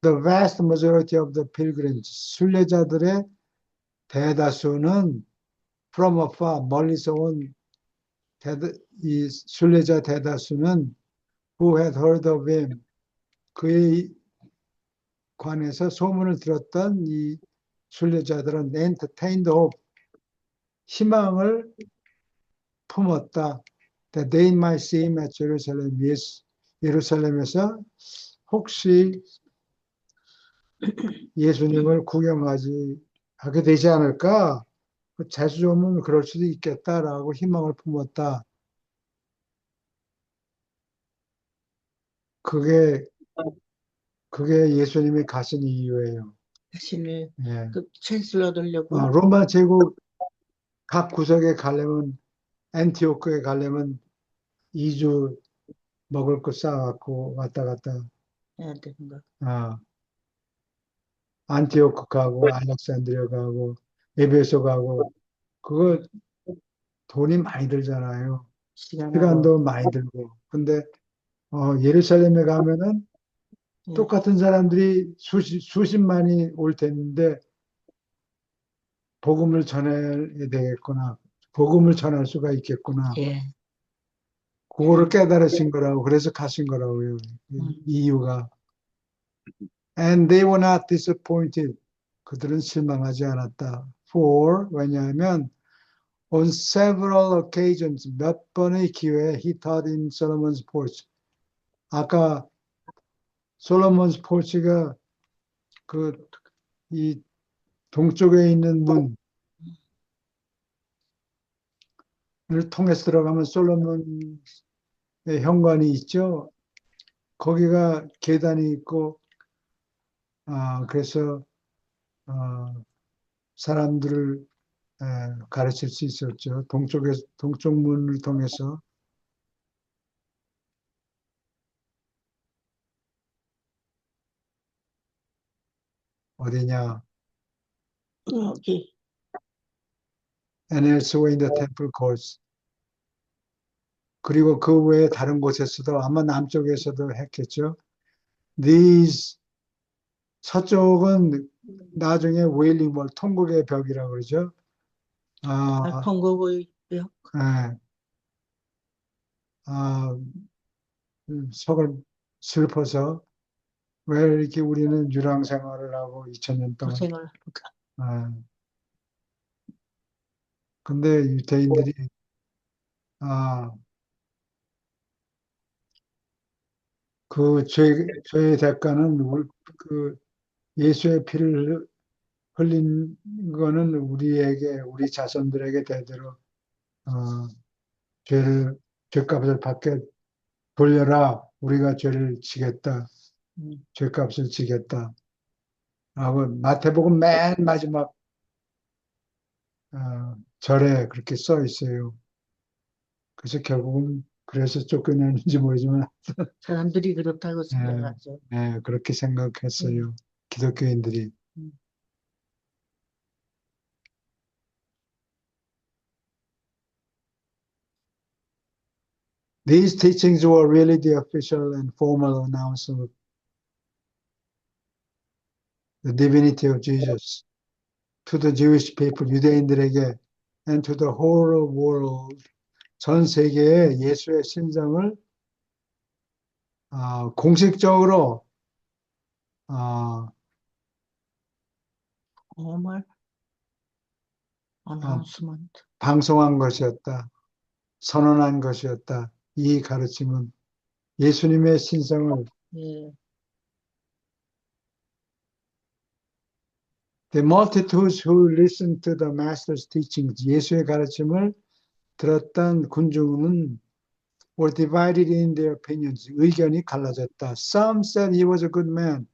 the vast majority of the pilgrims, 순례자들의 대다수는 from afar, 멀리서 온 이 순례자 대다수는 who had heard of him, 그에 관해서 소문을 들었던 이 순례자들은 entertained hope, 희망을 품었다. That they might see him at Jerusalem. 예루살렘에서 혹시 예수님을 하게 되지 않을까? 재수 좋으면 그럴 수도 있겠다라고 희망을 품었다. 그게 예수님이 가신 이유예요. 자신을 예. 그 채수를 얻으려고. 로마 제국 각 구석에 가려면 안티오크에 가려면 2주 먹을 거 싸갖고 왔다 갔다. 해야 되는 거. 안티오크 가고 알렉산드리아 가고 에베소 가고 그거 돈이 많이 들잖아요. 시간하고. 시간도 많이 들고. 근데 예루살렘에 가면은 예. 똑같은 사람들이 수십만이 올 텐데 복음을 전해야 되겠구나. 복음을 전할 수가 있겠구나. 예. 그거를 깨달으신 거라고. 그래서 가신 거라고요. 이유가. And they were not disappointed. 그들은 실망하지 않았다. For, 왜냐하면 on several occasions, 몇 번의 기회에 he taught in Solomon's porch. 아까 솔로몬's porch가 이 동쪽에 있는 문을 통해서 들어가면 솔로몬의 현관이 있죠. 거기가 계단이 있고, 그래서 사람들을 가르칠 수 있었죠. 동쪽 문을 통해서. 어디냐? 여기. And elsewhere in the temple courts. 그리고 그 외에 다른 곳에서도 아마 남쪽에서도 했겠죠. These 서쪽은 나중에 웨일링월 통곡의 벽이라고 그러죠. 통곡의 벽. 예. 속을 슬퍼서 왜 이렇게 우리는 유랑 생활을 하고 2000년 동안. 고생을 하니까. 근데 유대인들이 그 죄의 대가는 그 예수의 피를 흘린 거는 우리 자손들에게 대대로 죄값을 받게 돌려라. 우리가 죄를 지겠다. 죄값을 지겠다. 라고 마태복음 맨 마지막 절에 그렇게 써 있어요. 그래서 결국은 그래서 쫓겨나는지 모르지만 사람들이 그렇다고 생각하죠. 네, 그렇게 생각했어요. 기독교인들이. These teachings were really the official and formal announcement of the divinity of Jesus to the Jewish people, 유대인들에게, and to the whole world, 전 세계에 예수의 신성을 공식적으로 정말 announcement. 방송한 것이었다. 선언한 것이었다. 이 가르침은 예수님의 신성을 예. The multitudes who listened to the master's teachings, 예수의 가르침을 들었던 군중은 were divided in their opinions. 의견이 갈라졌다. Some said he was a good man.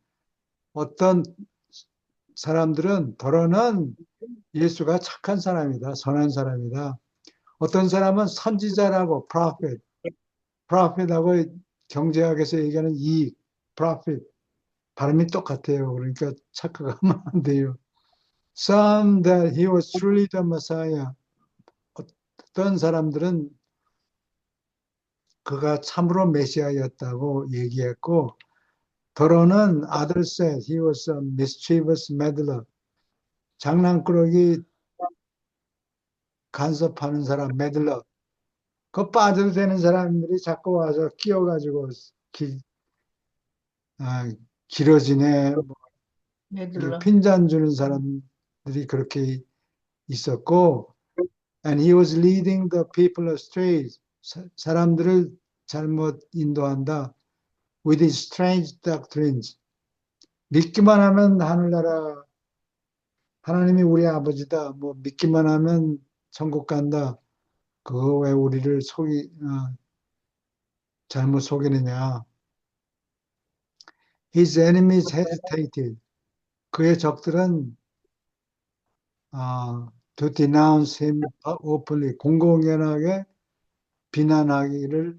어떤 사람들은 더러는 예수가 착한 사람이다. 선한 사람이다. 어떤 사람은 선지자라고 prophet하고 경제학에서 얘기하는 이 prophet 발음이 똑같아요. 그러니까 착각하면 안 돼요. Some that he was truly the Messiah. 어떤 사람들은 그가 참으로 메시아였다고 얘기했고, 더러는 others said he was a mischievous meddler. 장난꾸러기 간섭하는 사람, meddler. 그 빠져도 되는 사람들이 자꾸 와서 끼어가지고 길어지네. 애들로. 핀잔 주는 사람 그렇게 있었고, and he was leading the people astray. 사람들을 잘못 인도한다. with his strange doctrines. 믿기만 하면 하늘나라, 하나님이 우리 아버지다. 뭐 믿기만 하면 천국 간다. 그거 왜 우리를 잘못 속이느냐. His enemies hesitated. 그의 적들은 to denounce him openly, 공공연하게 비난하기를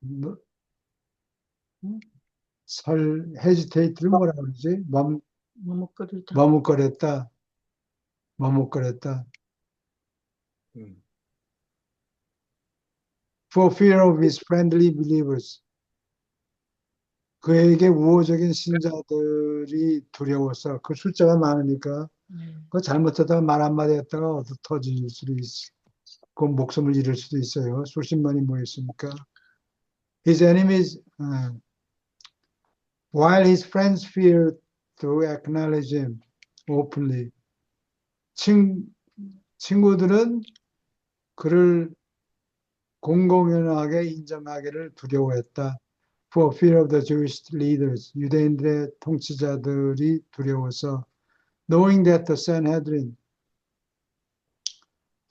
뭐, hesitate를 뭐라 그러지? 머뭇거리다. 머뭇거렸다. For fear of his friendly believers. 그에게 우호적인 신자들이 두려워서 그 숫자가 많으니까 그 잘못하다가 말 한마디 했다가 어디 터질 수도 있고 목숨을 잃을 수도 있어요. 수십만이 모였으니까. His enemies, while his friends feared to acknowledge him openly. 친구들은 그를 공공연하게 인정하기를 두려워했다. For fear of the Jewish leaders, 유대인들의 통치자들이 두려워서, knowing that the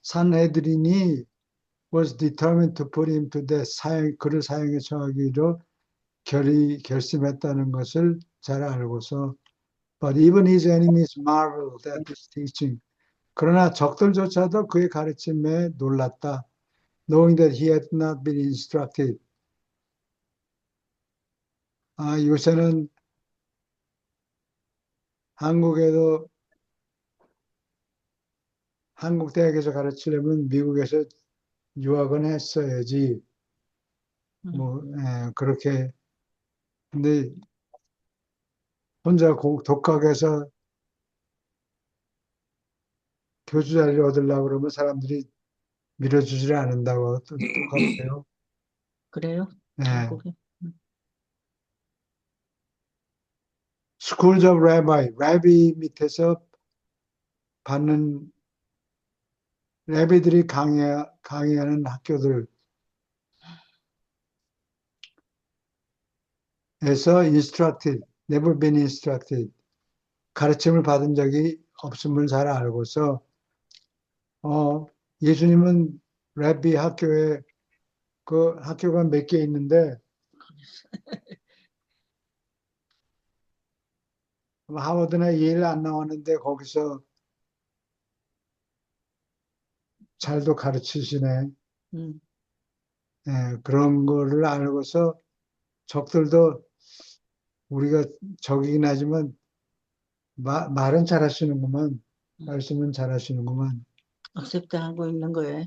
산헤드린이 was determined to put him to death, 그를 사형에 처하기로 결심했다는 것을 잘 알고서, but even his enemies marveled at his teaching. 그러나 적들조차도 그의 가르침에 놀랐다. Knowing that he had not been instructed. 요새는 한국에도 한국 대학에서 가르치려면 미국에서 유학은 했어야지. 그렇게. 근데 혼자 독학해서 교수 자리를 얻으려고 그러면 사람들이 밀어주지를 않는다고 똑같아요. 그래요? 네. 한국에? Schools of Rabbi, 라비 밑에서 받는 라비들이 강의하는 학교들에서 instructed, never been instructed, 가르침을 받은 적이 없음을 잘 알고서 예수님은 라비 학교에 그 학교가 몇 개 있는데 하버드나 예일 안 나왔는데 거기서 잘도 가르치시네. 그런 거를 알고서 적들도 우리가 적이긴 하지만 말은 잘하시는구만. 말씀은 잘하시는구만. 억셉트하고 있는 거예요.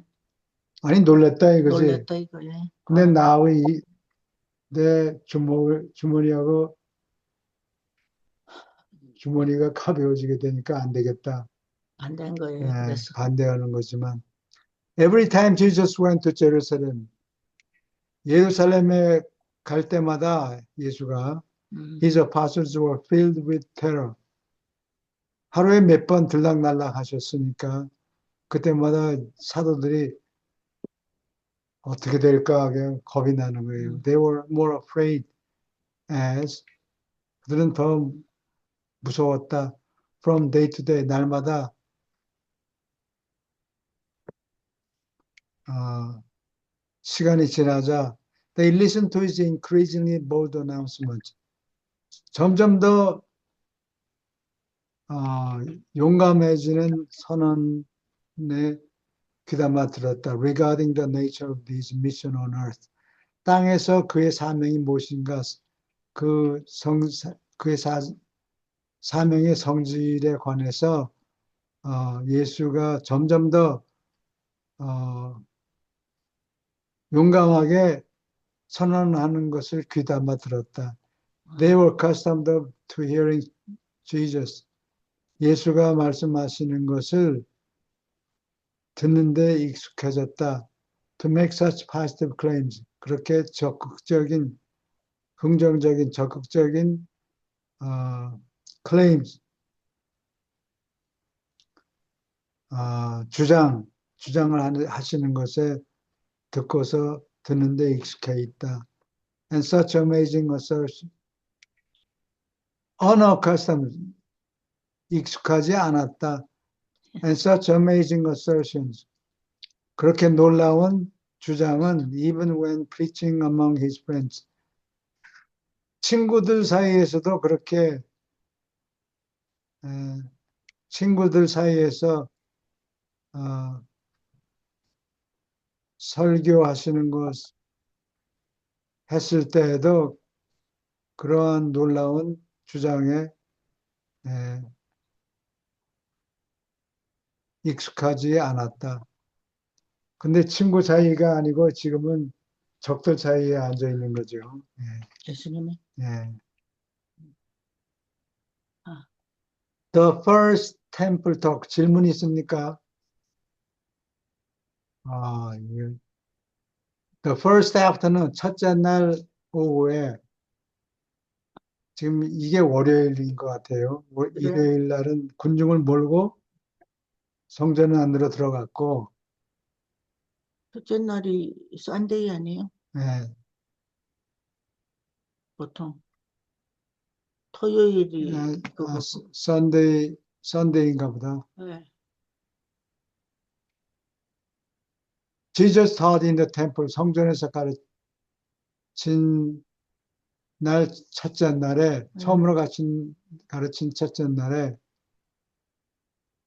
아니 놀랬다 이거지. 놀랬다 이거예요. 근데 내 주머니하고 주머니가 가벼워지게 되니까 안 되겠다. 안 된 거예요. 그래서 반대하는 거지만 every time Jesus went to Jerusalem, 예루살렘에 갈 때마다 예수가 his apostles were filled with terror. 하루에 몇 번 들락날락 하셨으니까 그때마다 사도들이 어떻게 될까 그냥 겁이 나는 거예요. They were more afraid as 그들은 더 무서웠다. From day to day, 날마다 시간이 지나자 they listened to his increasingly bold announcement. 점점 더 용감해지는 선언에 귀담아 들었다. Regarding the nature of his mission on earth. 땅에서 그의 사명이 무엇인가, 그의 사명의 성질에 관해서 예수가 점점 더 용감하게 선언하는 것을 귀담아 들었다. They were accustomed to hearing Jesus. 예수가 말씀하시는 것을 듣는데 익숙해졌다. To make such positive claims. 그렇게 적극적인 긍정적인 적극적인 어, claims, 주장을 하시는 것에 듣고서 듣는데 익숙해 있다. And such amazing assertion, unaccustomed, 익숙하지 않았다. And such amazing assertions, 그렇게 놀라운 주장은 even when preaching among his friends, 친구들 사이에서도 그렇게 에, 친구들 사이에서 어, 설교하시는 것 했을 때에도 그러한 놀라운 주장에 에, 익숙하지 않았다. 근데 친구 사이가 아니고 지금은 적들 사이에 앉아 있는 거죠. 예수님이. 예. 아, The first temple talk, 질문 있습니까? 예. The first after는 첫째 날 오후에, 지금 이게 월요일인 것 같아요. 그래. 일요일 날은 군중을 몰고 성전 안으로 들어갔고, 첫째 날이 썬데이 아니에요? 예, 보통 토요일이 그거. Sunday인가 보다. 네. Jesus taught in the temple, 성전에서 가르친 날 첫째 날에, 처음으로 가르친 첫째 날에,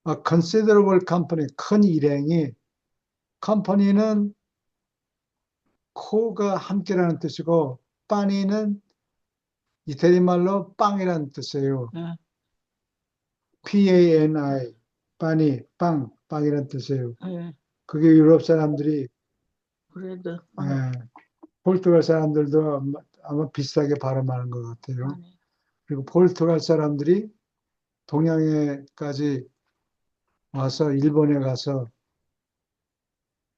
a considerable company, 큰 일행이, 컴퍼니는 코가 함께라는 뜻이고, 빠니는 이태리 말로 빵이라는 뜻이에요. 네. PANI, 빠니, 빵이라는 뜻이에요. 네. 그게 유럽 사람들이, 그래도 포르투갈 사람들도 아마 비슷하게 발음하는 것 같아요. 네. 그리고 포르투갈 사람들이 동양에까지 와서 일본에 가서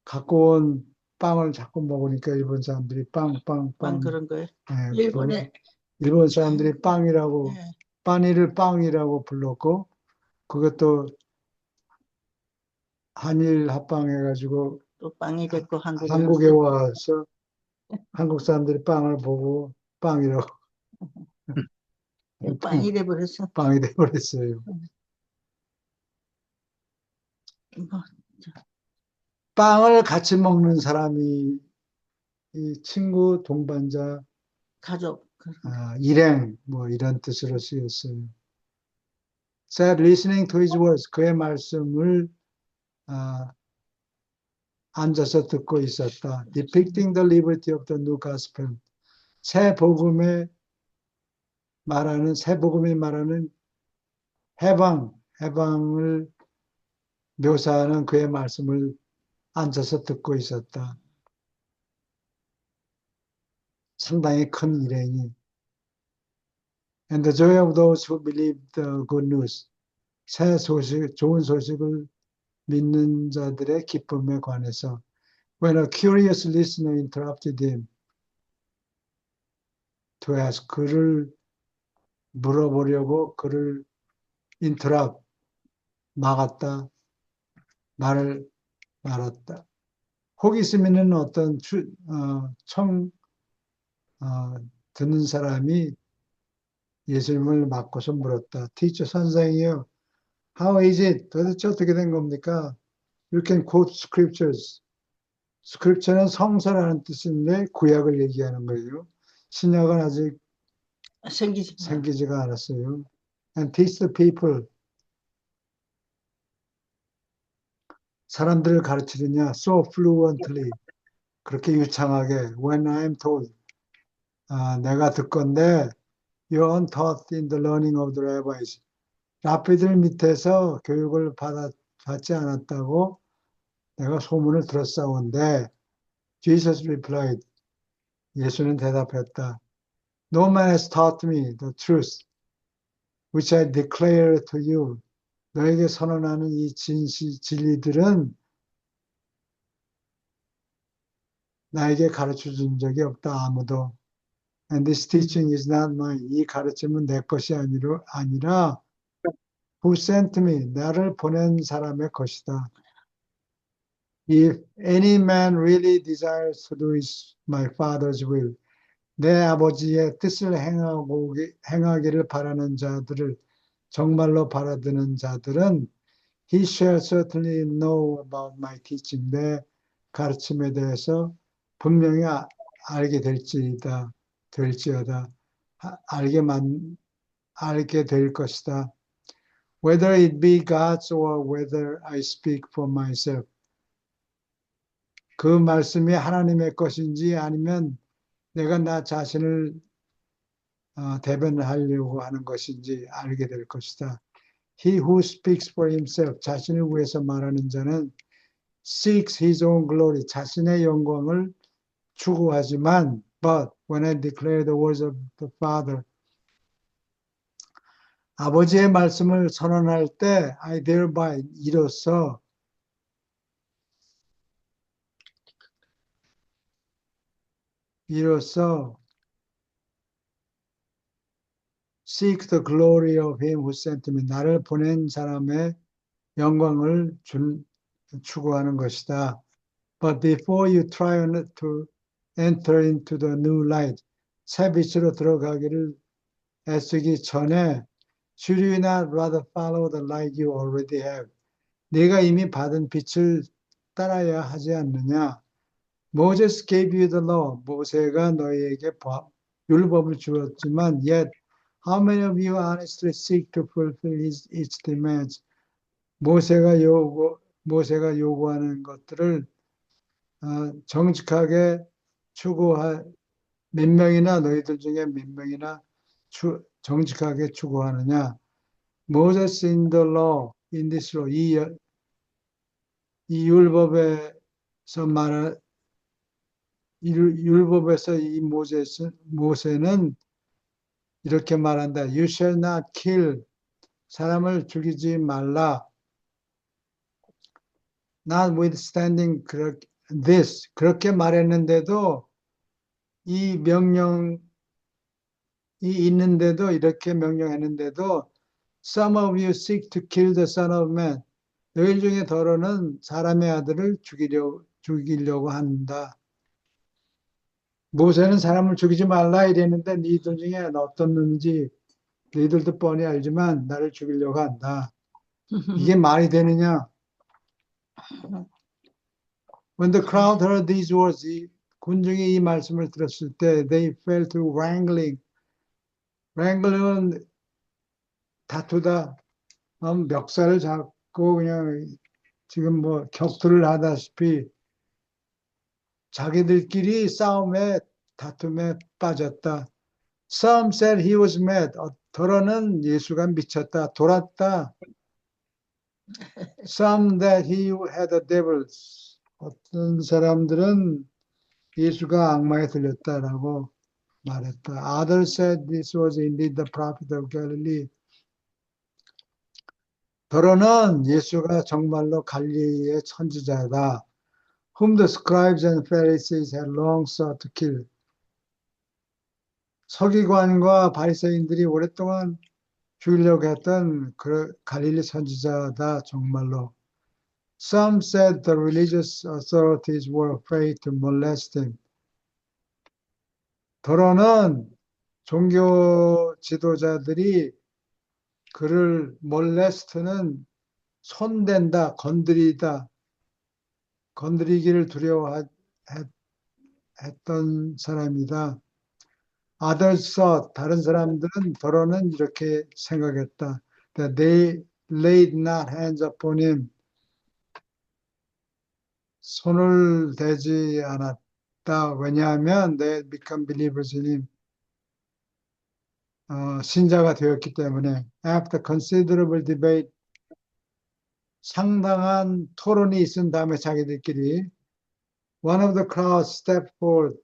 갖고 온 빵을 자꾸 먹으니까 일본 사람들이 빵. 그런 거예요. 일본에 일본 사람들이 빵이라고, 네. 빠니를 빵이라고 불렀고, 그것도 한일 합방해가지고 또 빵이 됐고 한국에 와서 한국 사람들이 빵을 보고 빵이라고 빵이 돼버렸어. 빵이 돼버렸어요. 뭐, 빵을 같이 먹는 사람이 이 친구, 동반자, 가족. 일행 뭐 이런 뜻으로 쓰였어요. Sat listening to his words, 그의 말씀을 앉아서 듣고 있었다. Depicting the liberty of the new gospel, 새 복음이 말하는 해방을 묘사하는 그의 말씀을 앉아서 듣고 있었다. 상당히 큰 일행이. And the joy of those who believe the good news, 새 소식, 좋은 소식을 믿는 자들의 기쁨에 관해서. When a curious listener interrupted him to ask, 그를 물어보려고 그를 interrupt, 막았다, 말을 말았다. 혹 있으면은 어떤 듣는 사람이 예수님을 막고서 물었다. Teacher, 선생이요. How is it? 도대체 어떻게 된 겁니까? You can quote scriptures. 스크립처는 성서라는 뜻인데 구약을 얘기하는 거예요. 신약은 아직 생기지가 않았어요. And teach the people. 사람들을 가르치느냐? So fluently. 그렇게 유창하게. When I am told. 내가 듣건데 you're untaught in the learning of the rabbis. 랍비들 밑에서 교육을 받지 않았다고 내가 소문을 들었사온데 Jesus replied. 예수는 대답했다. No man has taught me the truth, which I declare to you. 너에게 선언하는 이 진리들은 나에게 가르쳐 준 적이 없다, 아무도. And this teaching is not mine. 이 가르침은 내 것이 아니라 who sent me, 나를 보낸 사람의 것이다. If any man really desires to do my father's will, 내 아버지의 뜻을 행하기를 바라는 자들을 정말로 바라드는 자들은 he shall certainly know about my teaching. 내 가르침에 대해서 분명히 알게 될지어다. 알게 될 것이다. Whether it be God's or whether I speak for myself. 그 말씀이 하나님의 것인지 아니면 내가 나 자신을 대변하려고 하는 것인지 알게 될 것이다. He who speaks for himself, 자신을 위해서 말하는 자는 seeks his own glory, 자신의 영광을 추구하지만 but when I declare the words of the Father, 아버지의 말씀을 선언할 때 I thereby 이로써 seek the glory of him who sent me. 나를 보낸 사람의 영광을 추구하는 것이다. But before you try to enter into the new light, 새 빛으로 들어가기를 애쓰기 전에 should you not rather follow the light you already have? 네가 이미 받은 빛을 따라야 하지 않느냐? Moses gave you the law. 모세가 너희에게 율법을 주었지만 yet how many of you honestly seek to fulfill its demands? 모세가 요구하는 것들을 정직하게 몇 명이나 너희들 중에 몇 명이나 정직하게 추구하느냐? Moses in the law, in this law, 이 율법에서 이 모세는 이렇게 말한다. You shall not kill. 사람을 죽이지 말라. Notwithstanding this. 그렇게 말했는데도 이 명령이 있는데도 이렇게 명령했는데도 Some of you seek to kill the son of man. 너희 중에 더러는 사람의 아들을 죽이려고 한다. 모세는 사람을 죽이지 말라 이랬는데 너희들 중에 어떤 놈인지 너희들도 뻔히 알지만 나를 죽이려고 한다. 이게 말이 되느냐? When the crowd heard these words, 군중이 이 말씀을 들었을 때 they fell to wrangling. wrangling은 다투다. 멱살을 잡고 그냥 지금 뭐 격투를 하다시피 자기들끼리 다툼에 빠졌다. Some said he was mad. 더러는 예수가 미쳤다, 돌았다. Some that he had a devil. 어떤 사람들은 예수가 악마에 들렸다라고 말했다. Others said this was indeed the prophet of Galilee. 더러는 예수가 정말로 갈릴리의 선지자다. Whom the scribes and Pharisees had long sought to kill. 서기관과 바리새인들이 오랫동안 죽이려고 했던 그 갈릴리 선지자다 정말로. Some said the religious authorities were afraid to molest him. 더러는 종교 지도자들이 그를 molest는 손댄다, 건드리기를 두려워했던 사람이다. Others thought, 다른 사람들은 더러는 이렇게 생각했다. That they laid not hands upon him. 손을 대지 않았다. 왜냐하면 they had become believers in him. 신자가 되었기 때문에. After considerable debate, 상당한 토론이 있은 다음에 자기들끼리 one of the crowd stepped forward.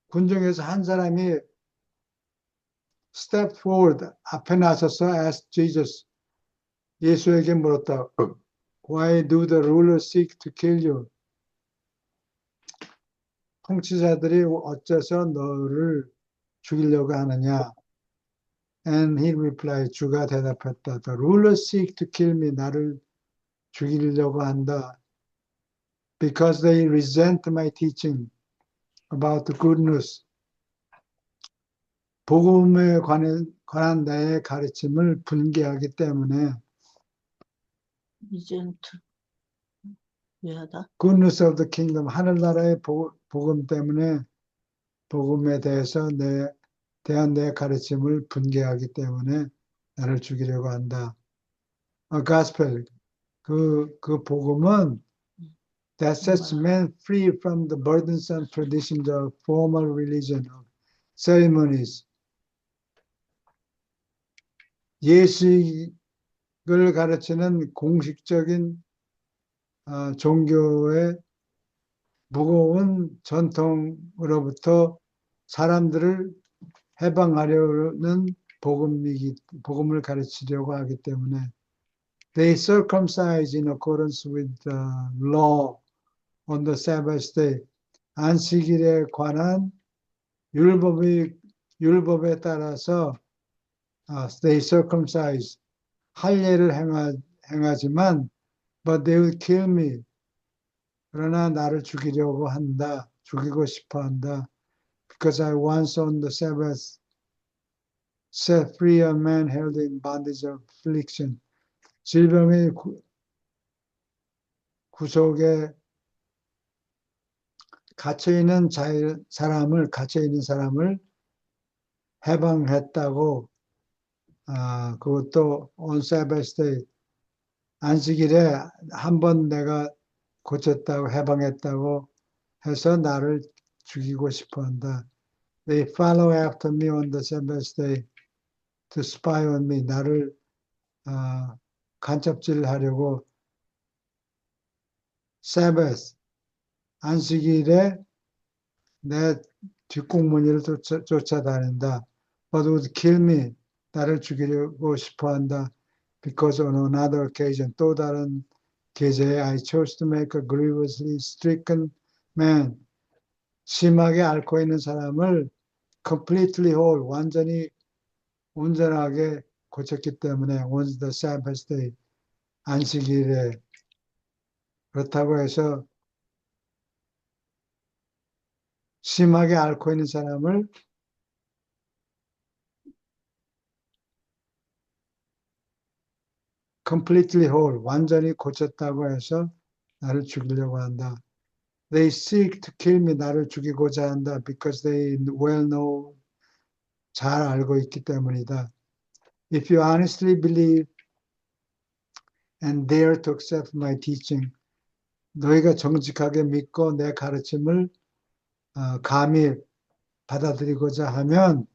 군중에서 한 사람이 step forward, 앞에 나서서 asked Jesus, 예수에게 물었다. Why do the rulers seek to kill you? 통치자들이 어째서 너를 죽이려고 하느냐? And he replied, 주가 대답했다. The rulers seek to kill me. 나를 죽이려고 한다. Because they resent my teaching about the good news. 복음에 관한 나의 가르침을 분개하기 때문에 리젠트 왜하다? good news of the kingdom, 하늘나라의 복음 때문에 복음에 대해서 대한 내 가르침을 분개하기 때문에 나를 죽이려고 한다. A gospel, 그 복음은 that sets men free from the burdensome traditions of formal religion, of ceremonies. 예식을 가르치는 공식적인 종교의 무거운 전통으로부터 사람들을 해방하려는 복음을 가르치려고 하기 때문에 they circumcise in accordance with the law on the Sabbath day. 안식일에 관한 율법에 따라서 they circumcise 할례를 행하지만 but they will kill me. 그러나 나를 죽이려고 한다. 죽이고 싶어 한다. Because I once on the Sabbath set free a man held in bondage of affliction. 질병의 구속에 갇혀있는 사람을 해방했다고, 그것도 on Sabbath day, 안식일에 한 번 내가 고쳤다고, 해방했다고 해서 나를 죽이고 싶어 한다. They follow after me on the Sabbath day to spy on me. 나를 간첩질하려고 Sabbath, 안식일에 내 뒷공무니를 쫓아다닌다. But would kill me. 나를 죽이려고 싶어 한다. Because on another occasion, 또 다른 계제에 I chose to make a grievously stricken man. 심하게 앓고 있는 사람을 completely whole, 완전히 온전하게 고쳤기 때문에 on the Sabbath day, 안식일에. 그렇다고 해서 심하게 앓고 있는 사람을 completely whole, 완전히 고쳤다고 해서 나를 죽이려고 한다. They seek to kill me, 나를 죽이고자 한다. Because they well know, 잘 알고 있기 때문이다. If you honestly believe and dare to accept my teaching, 너희가 정직하게 믿고 내 가르침을 감히 받아들이고자 하면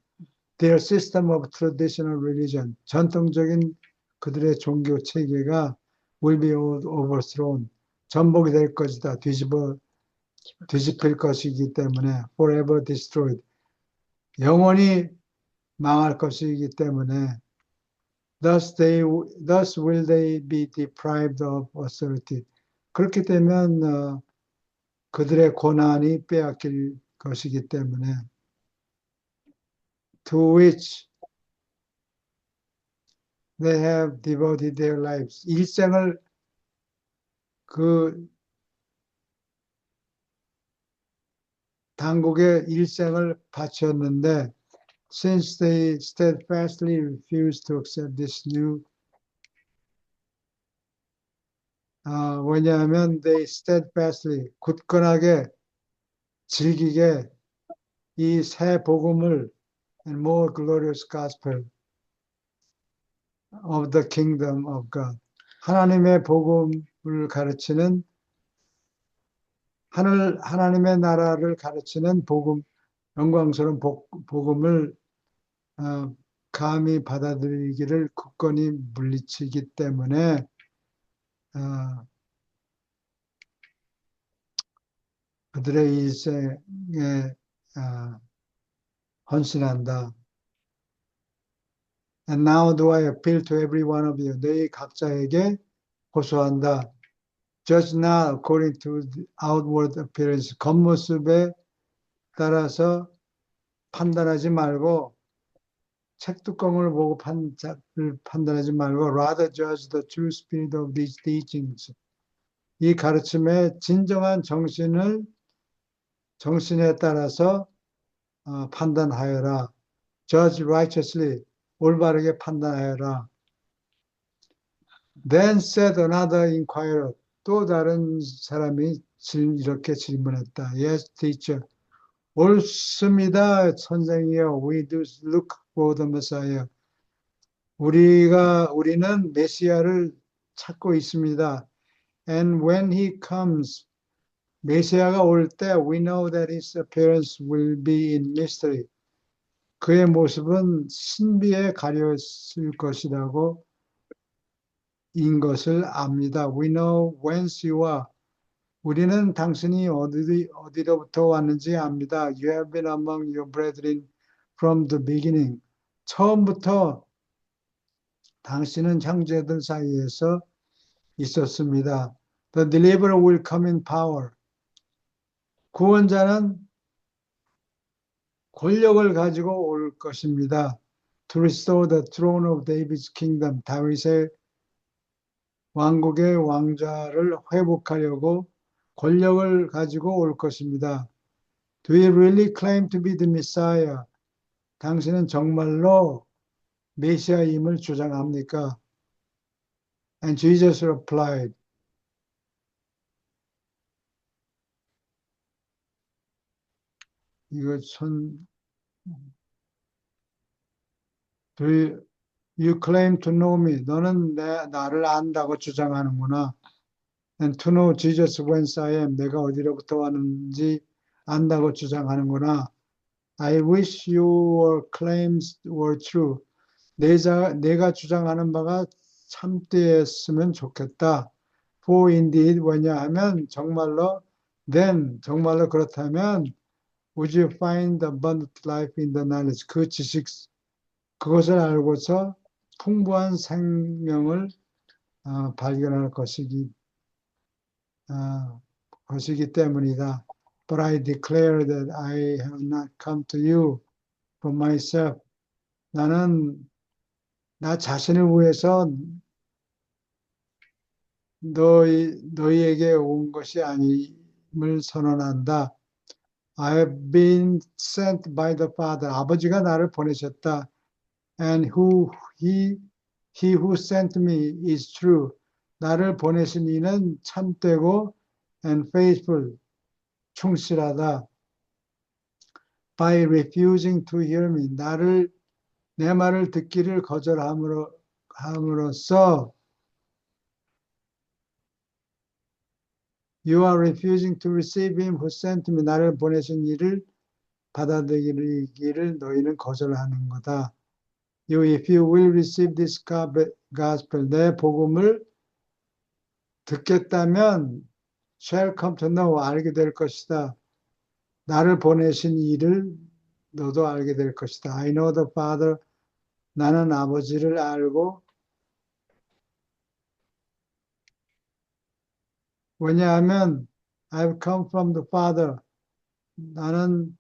their system of traditional religion, 전통적인 그들의 종교 체계가 will be overthrown, 전복이 될 것이다. 뒤집힐 것이기 때문에 forever destroyed, 영원히 망할 것이기 때문에 thus will they be deprived of authority. 그렇게 되면 그들의 권한이 빼앗길 것이기 때문에 to which they have devoted their lives. 일생을 그 당국의 일생을 바쳤는데 since they steadfastly refused to accept this new 왜냐하면 they steadfastly 굳건하게 즐기게 이 새 복음을 and more glorious gospel of the kingdom of God, 하나님의 복음을 가르치는 하나님의 나라를 가르치는 복음, 영광스러운 복음을 감히 받아들이기를 굳건히 물리치기 때문에 그들의 일생에 헌신한다. And now do I appeal to every one of you. 너희 각자에게 호소한다. Judge not according to the outward appearance. 겉모습에 따라서 판단하지 말고 책 뚜껑을 보고 판단하지 말고 rather judge the true spirit of these teachings. 이 가르침의 진정한 정신에 따라서 판단하여라. Judge righteously. 올바르게 판단하여라. Then said another inquirer. 또 다른 사람이 이렇게 질문했다. Yes, teacher. 옳습니다, 선생이요. We do look for the Messiah. 우리는 메시아를 찾고 있습니다. And when he comes, 메시아가 올 때, we know that his appearance will be in mystery. 그의 모습은 신비에 가렸을 것이라고 인 것을 압니다. We know whence you are. 우리는 당신이 어디로부터 왔는지 압니다. You have been among your brethren from the beginning. 처음부터 당신은 형제들 사이에서 있었습니다. The deliverer will come in power. 구원자는 권력을 가지고 올 것입니다. To restore the throne of David's kingdom. 다윗의 왕국의 왕좌를 회복하려고 권력을 가지고 올 것입니다. Do you really claim to be the Messiah? 당신은 정말로 메시아임을 주장합니까? And Jesus replied, 이거 Do you claim to know me? 너는 나를 안다고 주장하는구나. And to know Jesus whence I am. 내가 어디로부터 왔는지 안다고 주장하는구나. I wish your claims were true. 내가 주장하는 바가 참되었으면 좋겠다. For indeed, 왜냐하면 정말로 정말로 그렇다면 would you find abundant life in the knowledge? 그 지식, 그것을 알고서 풍부한 생명을 발견할 것이기 때문이다. But I declare that I have not come to you for myself. 나는 나 자신을 위해서 너희에게 온 것이 아님을 선언한다. I have been sent by the Father. 아버지가 나를 보내셨다. And he who sent me is true. 나를 보내신 이는 참되고 and faithful. 충실하다. By refusing to hear me. 내 말을 듣기를 거절함으로써 You are refusing to receive him who sent me. 나를 보내신 이를 받아들이기를 너희는 거절하는 거다. If you will receive this gospel, 내 복음을 듣겠다면 shall come to know, 알게 될 것이다. 나를 보내신 이를 너도 알게 될 것이다. I know the Father. 나는 아버지를 알고 왜냐하면 I've come from the Father. 나는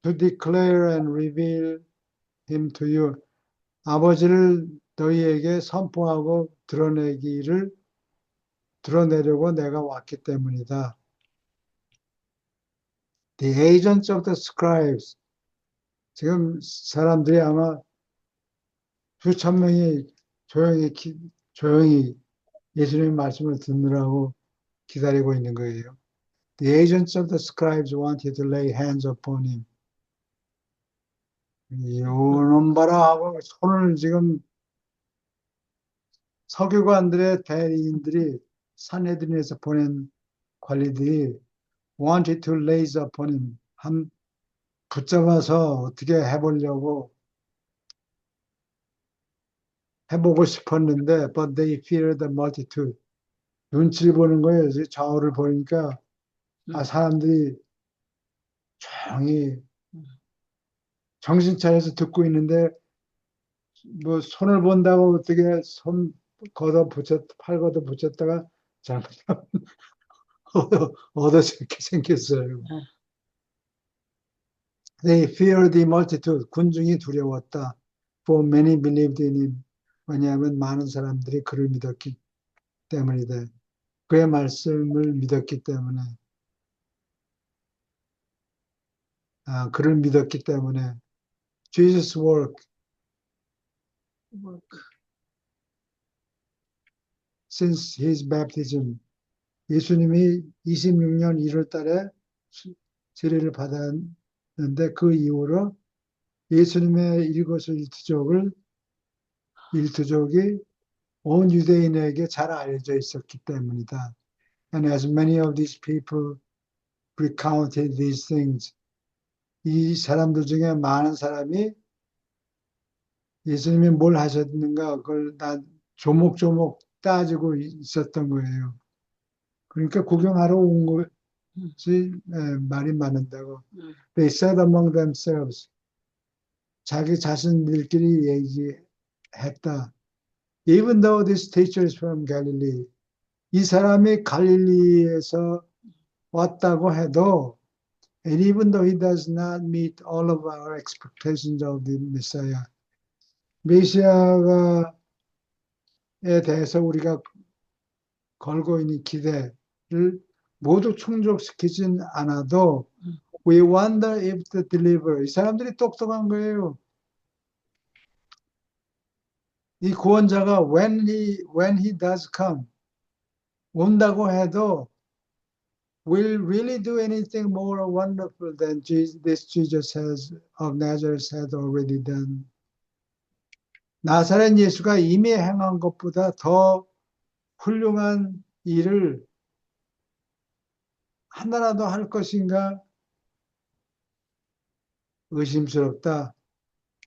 to declare and reveal him to you. 아버지를 너희에게 선포하고 드러내려고 내가 왔기 때문이다. The agents of the scribes. 지금 사람들이 아마 수천 명이 조용히 예수님의 말씀을 듣느라고 기다리고 있는 거예요. The agents of the scribes wanted to lay hands upon him. 요놈 봐라 하고 손을 지금 서기관들의 대리인들이 산헤드린에서 보낸 관리들이 wanted to lay upon him. 붙잡아서 어떻게 해보고 싶었는데 but they feared the multitude. 눈치를 보는 거예요. 좌우를 보니까 사람들이 조용히 정신 차려서 듣고 있는데 뭐 손을 본다고 어떻게 팔 걷어 붙였다가 잘못하면 얻어지게 생겼어요. They feared the multitude. 군중이 두려웠다. For many believed in him. 왜냐하면 많은 사람들이 그를 믿었기 때문이다. 그의 말씀을 믿었기 때문에, 그를 믿었기 때문에. Jesus' work work. since his baptism. 예수님이 26년 1월 달에 세례를 받았는데 그 이후로 예수님의 일투족이 온 유대인에게 잘 알려져 있었기 때문이다. And as many of these people recounted these things, 이 사람들 중에 많은 사람이 예수님이 뭘 하셨는가 그걸 다 조목조목 따지고 있었던 거예요. 그러니까 구경하러 온 것이 말이 많은다고. They said among themselves, 자기 자신들끼리 얘기했다. Even though this teacher is from Galilee, 이 사람이 갈릴리에서 왔다고 해도, and even though he does not meet all of our expectations of the Messiah, 메시아에 대해서 우리가 걸고 있는 기대를 모두 충족시키진 않아도, we wonder if the deliverer, 이 사람들이 똑똑한 거예요. 이 구원자가 when he does come, 온다고 해도 will really do anything more wonderful than this Jesus of Nazareth had already done. 나사렛 예수가 이미 행한 것보다 더 훌륭한 일을 하나라도 할 것인가 의심스럽다.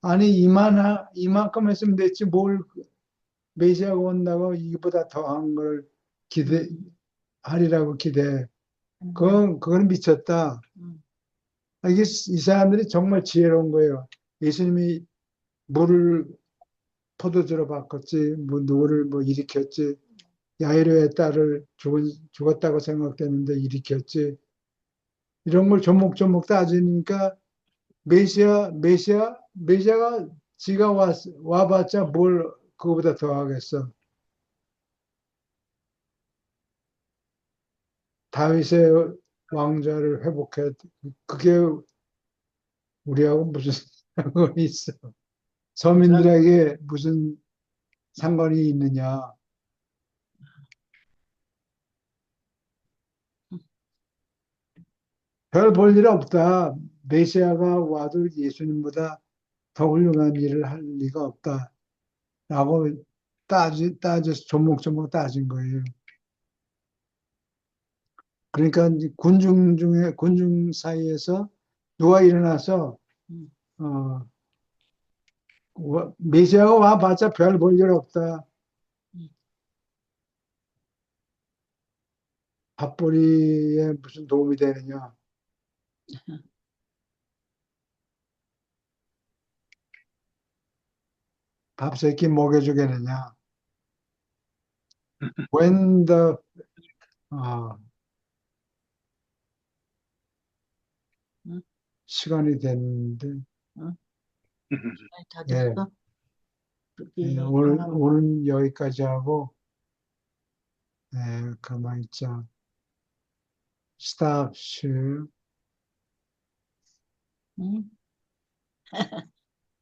아니 이만큼 했으면 됐지 뭘 메시아가 온다고 이보다 더한 걸 기대하리라고 기대해. 그건 미쳤다. 이게 이 사람들이 정말 지혜로운 거예요. 예수님이 물을 포도주로 바꿨지, 누구를 일으켰지, 야이로의 딸을 죽었다고 생각되는데 일으켰지. 이런 걸 조목조목 따지니까 메시아가 지가 와봤자 뭘 그거보다 더 하겠어. 다윗의 왕좌를 회복해. 그게 우리하고 무슨 상관이 있어. 서민들에게 무슨 상관이 있느냐. 별 볼 일 없다. 메시아가 와도 예수님보다 더 훌륭한 일을 할 리가 없다. 라고 따져서 조목조목 따진 거예요. 그러니까 군중 사이에서 누가 일어나서, 메시아가 와봤자 별 볼 일 없다. 밥벌이에 무슨 도움이 되느냐. 밥 세 끼 먹여주겠느냐. When the, 시간이 됐는데, 다 예, 됐어? 오늘 여기까지 하고, 가만히 있자. Stop share. 응?